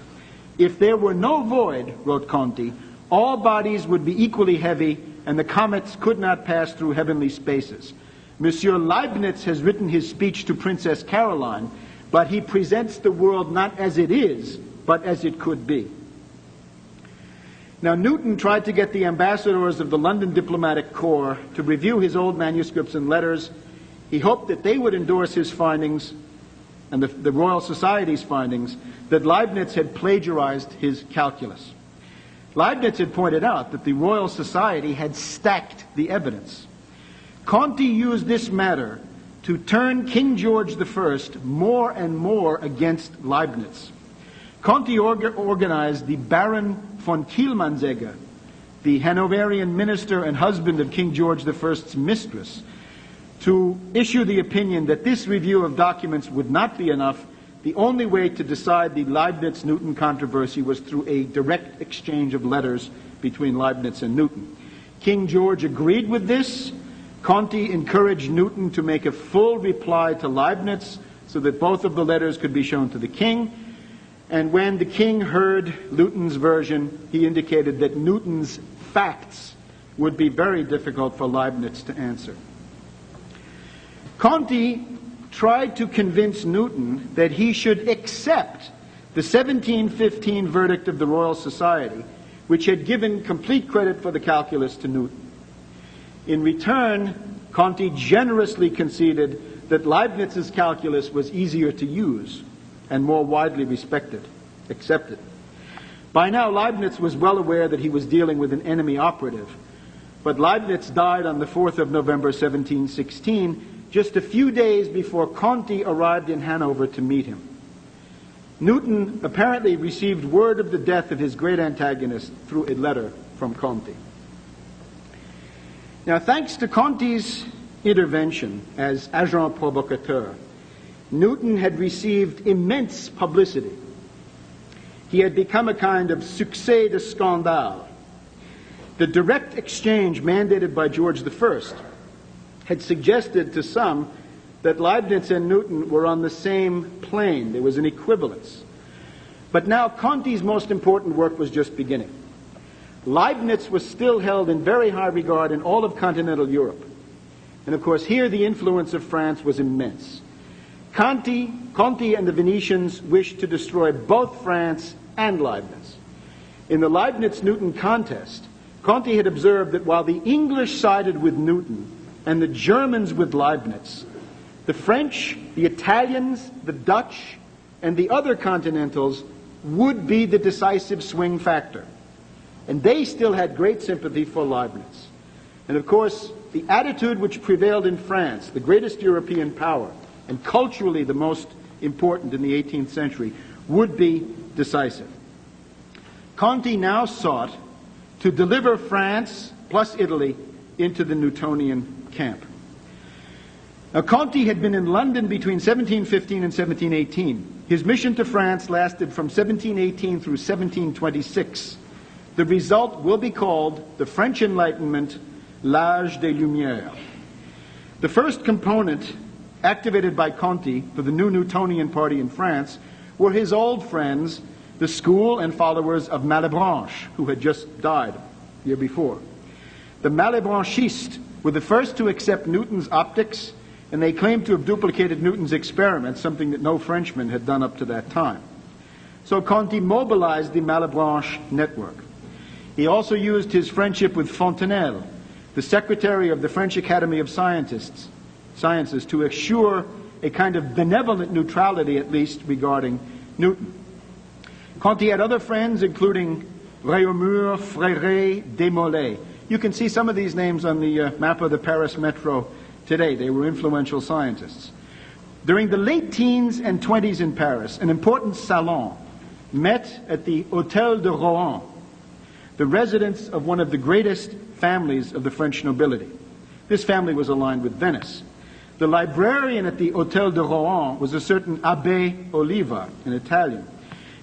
If there were no void, wrote Conti, all bodies would be equally heavy and the comets could not pass through heavenly spaces. Monsieur Leibniz has written his speech to Princess Caroline, but he presents the world not as it is, but as it could be. Now, Newton tried to get the ambassadors of the London Diplomatic Corps to review his old manuscripts and letters. He hoped that they would endorse his findings and the Royal Society's findings that Leibniz had plagiarized his calculus. Leibniz had pointed out that the Royal Society had stacked the evidence. Conti used this matter to turn King George I more and more against Leibniz. Conti organized the Baron von Kielmansegge, the Hanoverian minister and husband of King George I's mistress, to issue the opinion that this review of documents would not be enough. The only way to decide the Leibniz-Newton controversy was through a direct exchange of letters between Leibniz and Newton. King George agreed with this. Conti encouraged Newton to make a full reply to Leibniz so that both of the letters could be shown to the king. And when the king heard Newton's version, he indicated that Newton's facts would be very difficult for Leibniz to answer. Conti tried to convince Newton that he should accept the 1715 verdict of the Royal Society, which had given complete credit for the calculus to Newton. In return, Conti generously conceded that Leibniz's calculus was easier to use and more widely accepted. By now, Leibniz was well aware that he was dealing with an enemy operative, but Leibniz died on the 4th of November, 1716, just a few days before Conti arrived in Hanover to meet him. Newton apparently received word of the death of his great antagonist through a letter from Conti. Now, thanks to Conti's intervention as agent provocateur, Newton had received immense publicity. He had become a kind of succès de scandale. The direct exchange mandated by George I had suggested to some that Leibniz and Newton were on the same plane. There was an equivalence. But now Conti's most important work was just beginning. Leibniz was still held in very high regard in all of continental Europe. And of course, here the influence of France was immense. Conti and the Venetians wished to destroy both France and Leibniz. In the Leibniz-Newton contest, Conti had observed that while the English sided with Newton and the Germans with Leibniz, the French, the Italians, the Dutch, and the other continentals would be the decisive swing factor. And they still had great sympathy for Leibniz. And of course, the attitude which prevailed in France, the greatest European power, and culturally the most important in the 18th century, would be decisive. Conti now sought to deliver France plus Italy into the Newtonian camp. Now, Conti had been in London between 1715 and 1718. His mission to France lasted from 1718 through 1726. The result will be called the French Enlightenment, l'âge des Lumières. The first component activated by Conti for the new Newtonian party in France were his old friends, the school and followers of Malebranche, who had just died the year before. The Malebranchists were the first to accept Newton's optics, and they claimed to have duplicated Newton's experiments, something that no Frenchman had done up to that time. So Conti mobilized the Malebranche network. He also used his friendship with Fontenelle, the secretary of the French Academy of Sciences, to assure a kind of benevolent neutrality, at least, regarding Newton. Conti had other friends, including Réaumur, Fréret, Desmoulins. You can see some of these names on the map of the Paris Metro today. They were influential scientists. During the late teens and 20s in Paris, an important salon met at the Hôtel de Rohan, the residence of one of the greatest families of the French nobility. This family was aligned with Venice. The librarian at the Hôtel de Rohan was a certain Abbé Oliva, an Italian,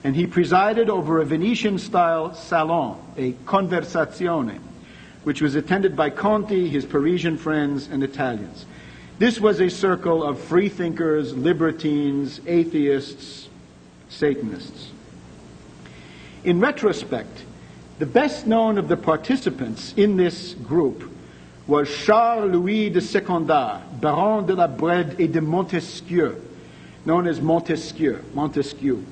and he presided over a Venetian-style salon, a conversazione, which was attended by Conti, his Parisian friends, and Italians. This was a circle of freethinkers, libertines, atheists, Satanists. In retrospect, the best known of the participants in this group was Charles-Louis de Secondat, Baron de la Brede et de Montesquieu, known as Montesquieu.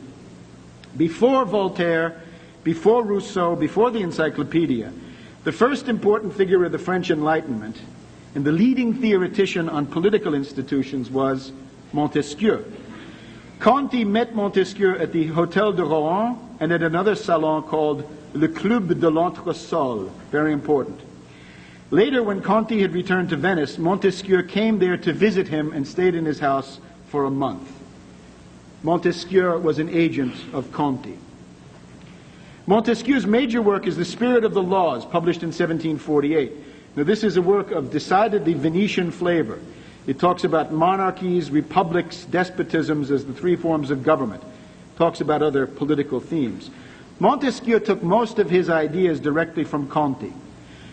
Before Voltaire, before Rousseau, before the Encyclopedia, the first important figure of the French Enlightenment and the leading theoretician on political institutions was Montesquieu. Conti met Montesquieu at the Hôtel de Rohan and at another salon called Le Club de l'Entresol, very important. Later, when Conti had returned to Venice, Montesquieu came there to visit him and stayed in his house for a month. Montesquieu was an agent of Conti. Montesquieu's major work is The Spirit of the Laws, published in 1748. Now, this is a work of decidedly Venetian flavor. It talks about monarchies, republics, despotisms as the three forms of government. It talks about other political themes. Montesquieu took most of his ideas directly from Conti.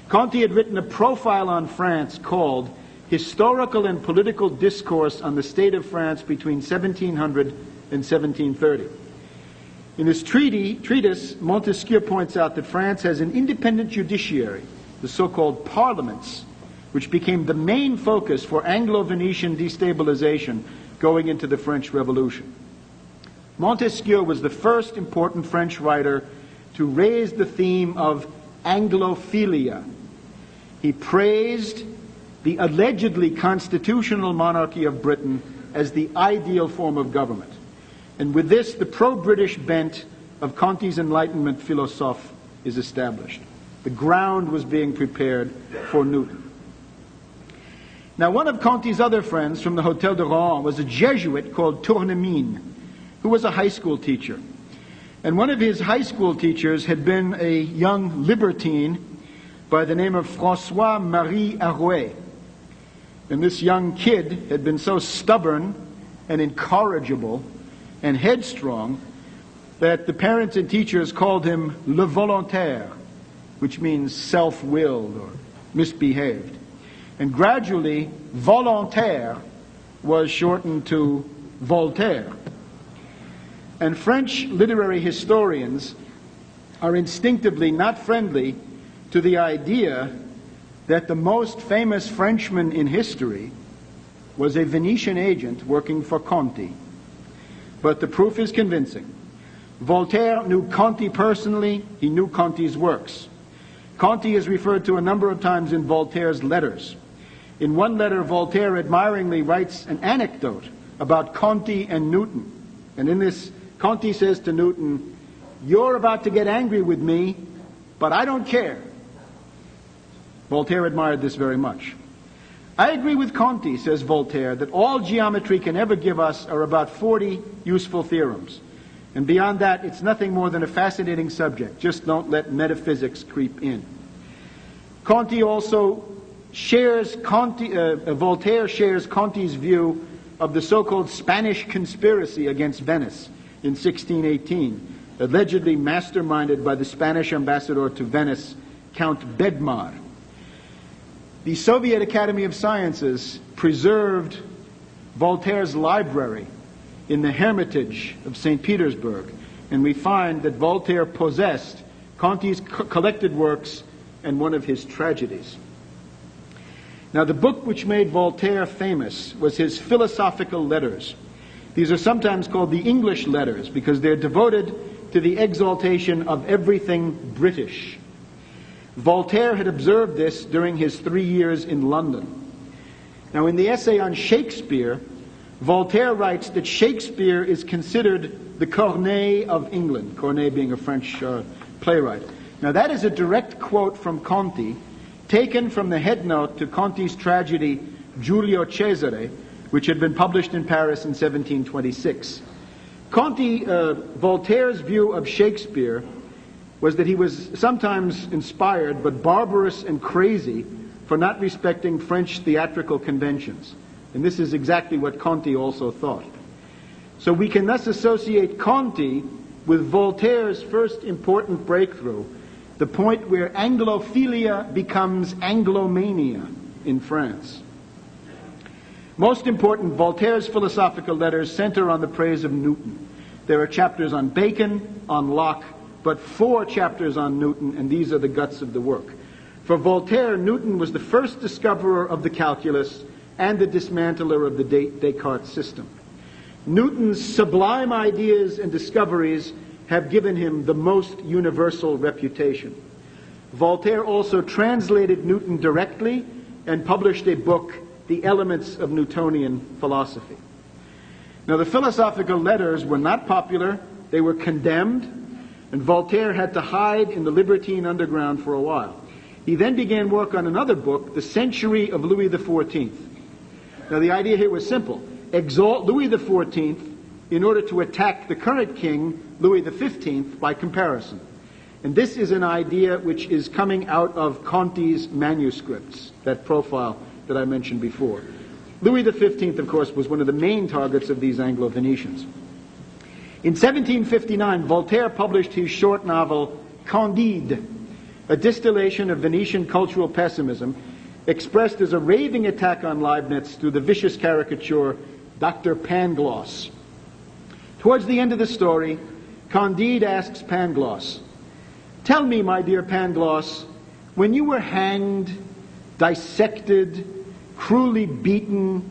Conti had written a profile on France called Historical and Political Discourse on the State of France between 1700 and 1730. In his treatise, Montesquieu points out that France has an independent judiciary, the so-called parliaments, which became the main focus for Anglo-Venetian destabilization going into the French Revolution. Montesquieu was the first important French writer to raise the theme of Anglophilia. He praised the allegedly constitutional monarchy of Britain as the ideal form of government. And with this, the pro-British bent of Conti's Enlightenment philosophe is established. The ground was being prepared for Newton. Now, one of Conti's other friends from the Hôtel de Rohan was a Jesuit called Tournemine, who was a high school teacher. And one of his high school teachers had been a young libertine by the name of François-Marie Arouet. And this young kid had been so stubborn and incorrigible and headstrong that the parents and teachers called him le volontaire, which means self-willed or misbehaved. And gradually, volontaire was shortened to Voltaire. And French literary historians are instinctively not friendly to the idea that the most famous Frenchman in history was a Venetian agent working for Conti. But the proof is convincing. Voltaire knew Conti personally. He knew Conti's works. Conti is referred to a number of times in Voltaire's letters. In one letter, Voltaire admiringly writes an anecdote about Conti and Newton. And in this, Conti says to Newton, "You're about to get angry with me, but I don't care." Voltaire admired this very much. "I agree with Conti," says Voltaire, "that all geometry can ever give us are about 40 useful theorems. And beyond that, it's nothing more than a fascinating subject. Just don't let metaphysics creep in." Conti also shares Voltaire shares Conti's view of the so-called Spanish conspiracy against Venice in 1618, allegedly masterminded by the Spanish ambassador to Venice, Count Bedmar. The Soviet Academy of Sciences preserved Voltaire's library in the Hermitage of St. Petersburg, and we find that Voltaire possessed Conti's collected works and one of his tragedies. Now, the book which made Voltaire famous was his philosophical letters. These are sometimes called the English letters because they're devoted to the exaltation of everything British. Voltaire had observed this during his 3 years in London. Now, in the essay on Shakespeare, Voltaire writes that Shakespeare is considered the Corneille of England, Corneille being a French playwright. Now, that is a direct quote from Conti, taken from the headnote to Conti's tragedy Giulio Cesare, which had been published in Paris in 1726. Voltaire's view of Shakespeare was that he was sometimes inspired but barbarous and crazy for not respecting French theatrical conventions. And this is exactly what Conti also thought. So we can thus associate Conti with Voltaire's first important breakthrough, the point where Anglophilia becomes Anglomania in France. Most important, Voltaire's philosophical letters center on the praise of Newton. There are chapters on Bacon, on Locke, but 4 chapters on Newton, and these are the guts of the work. For Voltaire, Newton was the first discoverer of the calculus and the dismantler of the Descartes system. Newton's sublime ideas and discoveries have given him the most universal reputation. Voltaire also translated Newton directly and published a book, The Elements of Newtonian Philosophy. Now, the philosophical letters were not popular, they were condemned, and Voltaire had to hide in the libertine underground for a while. He then began work on another book, The Century of Louis XIV. Now, the idea here was simple. Exalt Louis XIV in order to attack the current king, Louis XV, by comparison. And this is an idea which is coming out of Conti's manuscripts, that profile that I mentioned before. Louis XV, of course, was one of the main targets of these Anglo-Venetians. In 1759, Voltaire published his short novel, Candide, a distillation of Venetian cultural pessimism, expressed as a raving attack on Leibniz through the vicious caricature Dr. Pangloss. Towards the end of the story, Candide asks Pangloss, "Tell me, my dear Pangloss, when you were hanged, dissected, cruelly beaten,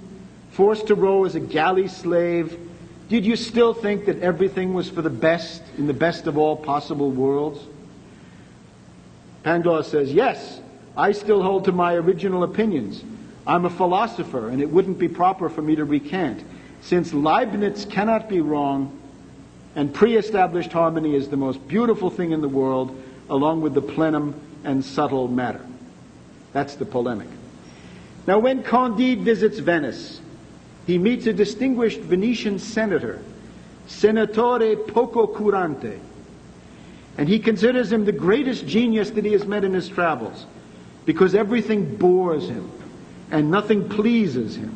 forced to row as a galley slave, did you still think that everything was for the best in the best of all possible worlds?" Pangloss says, "Yes, I still hold to my original opinions. I'm a philosopher, and it wouldn't be proper for me to recant. Since Leibniz cannot be wrong, and pre-established harmony is the most beautiful thing in the world, along with the plenum and subtle matter." That's the polemic. Now, when Candide visits Venice, he meets a distinguished Venetian senator, Senatore Pococurante, and he considers him the greatest genius that he has met in his travels, because everything bores him and nothing pleases him.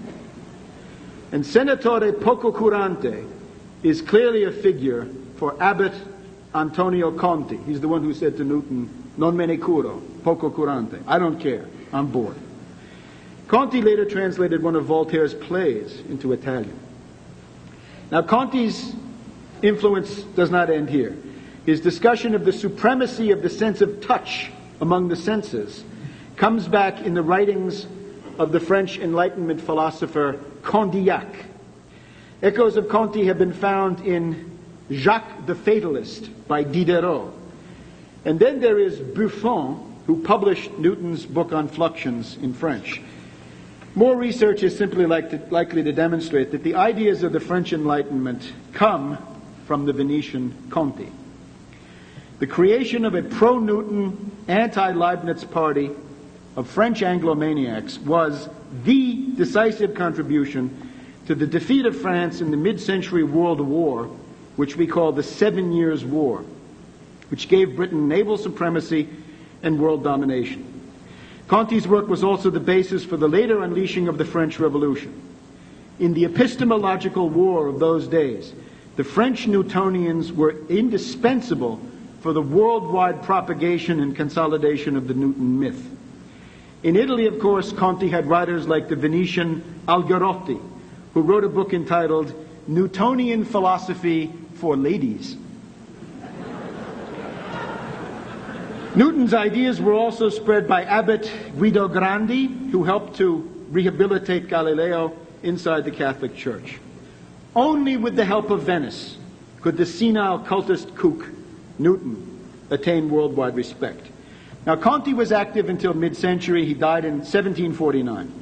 And Senatore Pococurante is clearly a figure for Abbot Antonio Conti. He's the one who said to Newton, "Non me ne curo, Pococurante." I don't care, I'm bored. Conti later translated one of Voltaire's plays into Italian. Now, Conti's influence does not end here. His discussion of the supremacy of the sense of touch among the senses comes back in the writings of the French Enlightenment philosopher Condillac. Echoes of Conti have been found in Jacques the Fatalist by Diderot. And then there is Buffon, who published Newton's book on fluxions in French. More research is simply likely to demonstrate that the ideas of the French Enlightenment come from the Venetian Conti. The creation of a pro-Newton, anti-Leibniz party of French Anglo-maniacs was the decisive contribution to the defeat of France in the mid-century World War, which we call the 7 Years' War, which gave Britain naval supremacy and world domination. Conti's work was also the basis for the later unleashing of the French Revolution. In the epistemological war of those days, the French Newtonians were indispensable for the worldwide propagation and consolidation of the Newton myth. In Italy, of course, Conti had writers like the Venetian Algarotti, who wrote a book entitled Newtonian Philosophy for Ladies. Newton's ideas were also spread by Abbot Guido Grandi, who helped to rehabilitate Galileo inside the Catholic Church. Only with the help of Venice could the senile cultist kook, Newton, attain worldwide respect. Now, Conti was active until mid-century. He died in 1749.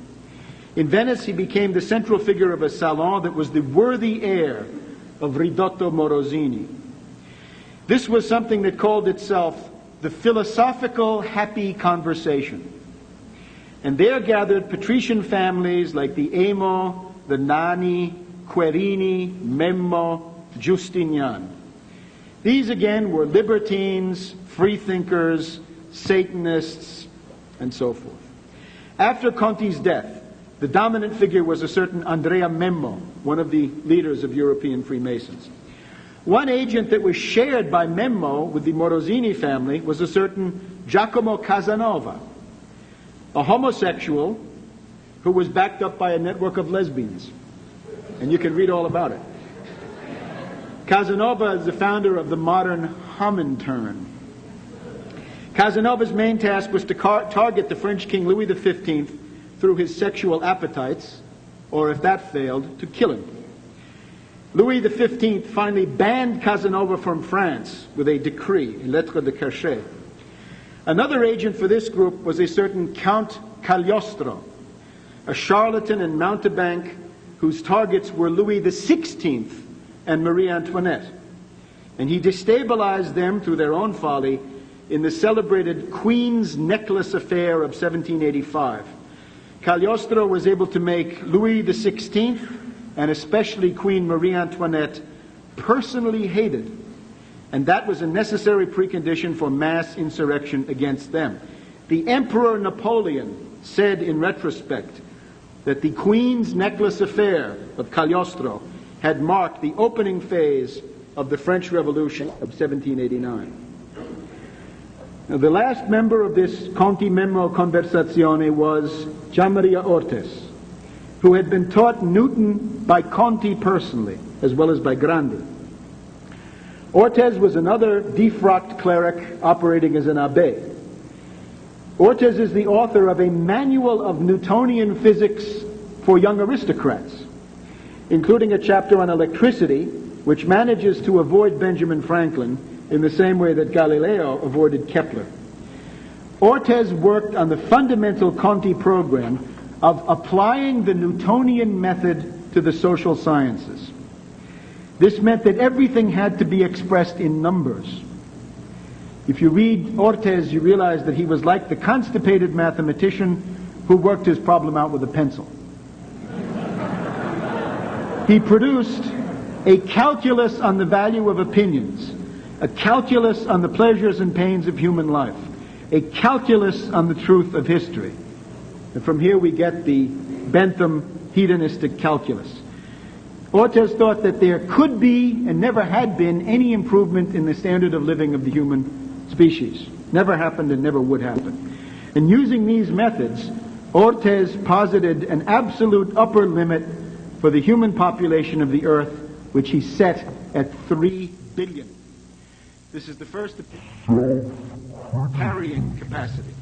In Venice, he became the central figure of a salon that was the worthy heir of Ridotto Morosini. This was something that called itself the philosophical happy conversation. And there gathered patrician families like the Emo, the Nani, Querini, Memmo, Justinian. These again were libertines, freethinkers, Satanists, and so forth. After Conti's death, the dominant figure was a certain Andrea Memmo, one of the leaders of European Freemasons. One agent that was shared by Memmo with the Morosini family was a certain Giacomo Casanova, a homosexual who was backed up by a network of lesbians. And you can read all about it. Casanova is the founder of the modern Comintern. Casanova's main task was to target the French King Louis XV through his sexual appetites, or if that failed, to kill him. Louis XV finally banned Casanova from France with a decree, a lettre de cachet. Another agent for this group was a certain Count Cagliostro, a charlatan and mountebank whose targets were Louis XVI and Marie Antoinette. And he destabilized them through their own folly in the celebrated Queen's Necklace affair of 1785. Cagliostro was able to make Louis XVI and especially Queen Marie Antoinette personally hated. And that was a necessary precondition for mass insurrection against them. The Emperor Napoleon said in retrospect that the Queen's Necklace affair of Cagliostro had marked the opening phase of the French Revolution of 1789. Now, the last member of this Conti Memmo Conversazione was Gianmaria Ortes, who had been taught Newton by Conti personally, as well as by Grandi. Ortes was another defrocked cleric operating as an abbé. Ortes is the author of a manual of Newtonian physics for young aristocrats, including a chapter on electricity, which manages to avoid Benjamin Franklin in the same way that Galileo avoided Kepler. Ortes worked on the fundamental Conti program of applying the Newtonian method to the social sciences. This meant that everything had to be expressed in numbers. If you read Ortes, you realize that he was like the constipated mathematician who worked his problem out with a pencil. He produced a calculus on the value of opinions, a calculus on the pleasures and pains of human life, a calculus on the truth of history. And from here we get the Bentham hedonistic calculus. Ortes thought that there could be and never had been any improvement in the standard of living of the human species. Never happened and never would happen. And using these methods, Ortes posited an absolute upper limit for the human population of the earth, which he set at 3 billion. This is the first carrying capacity.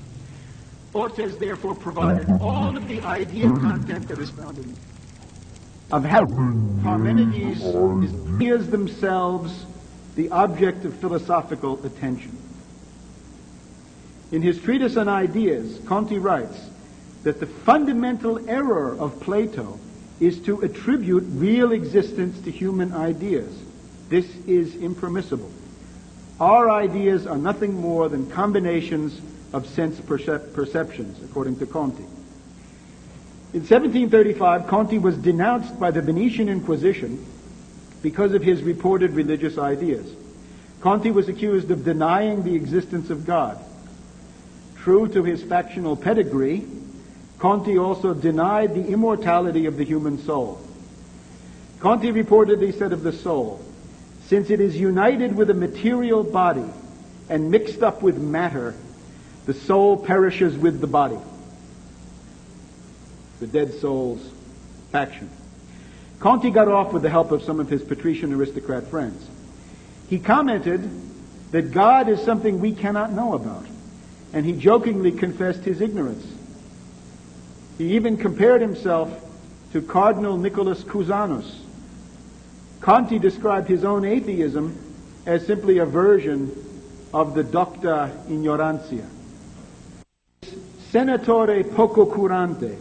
Ortes therefore provided all of the idea content that is found in of how Parmenides is themselves the object of philosophical attention. In his treatise on ideas, Conti writes that the fundamental error of Plato is to attribute real existence to human ideas. This is impermissible. Our ideas are nothing more than combinations of sense perceptions, according to Conti. In 1735, Conti was denounced by the Venetian Inquisition because of his reported religious ideas. Conti was accused of denying the existence of God. True to his factional pedigree, Conti also denied the immortality of the human soul. Conti reportedly said of the soul, "Since it is united with a material body and mixed up with matter, the soul perishes with the body." The dead soul's faction. Conti got off with the help of some of his patrician aristocrat friends. He commented that God is something we cannot know about, and he jokingly confessed his ignorance. He even compared himself to Cardinal Nicholas Cusanus. Conti described his own atheism as simply a version of the docta ignorantia. Senatore poco curante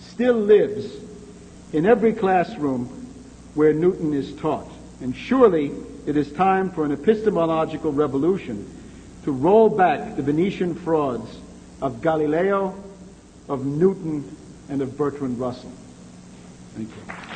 still lives in every classroom where Newton is taught. And surely it is time for an epistemological revolution to roll back the Venetian frauds of Galileo, of Newton, and of Bertrand Russell. Thank you.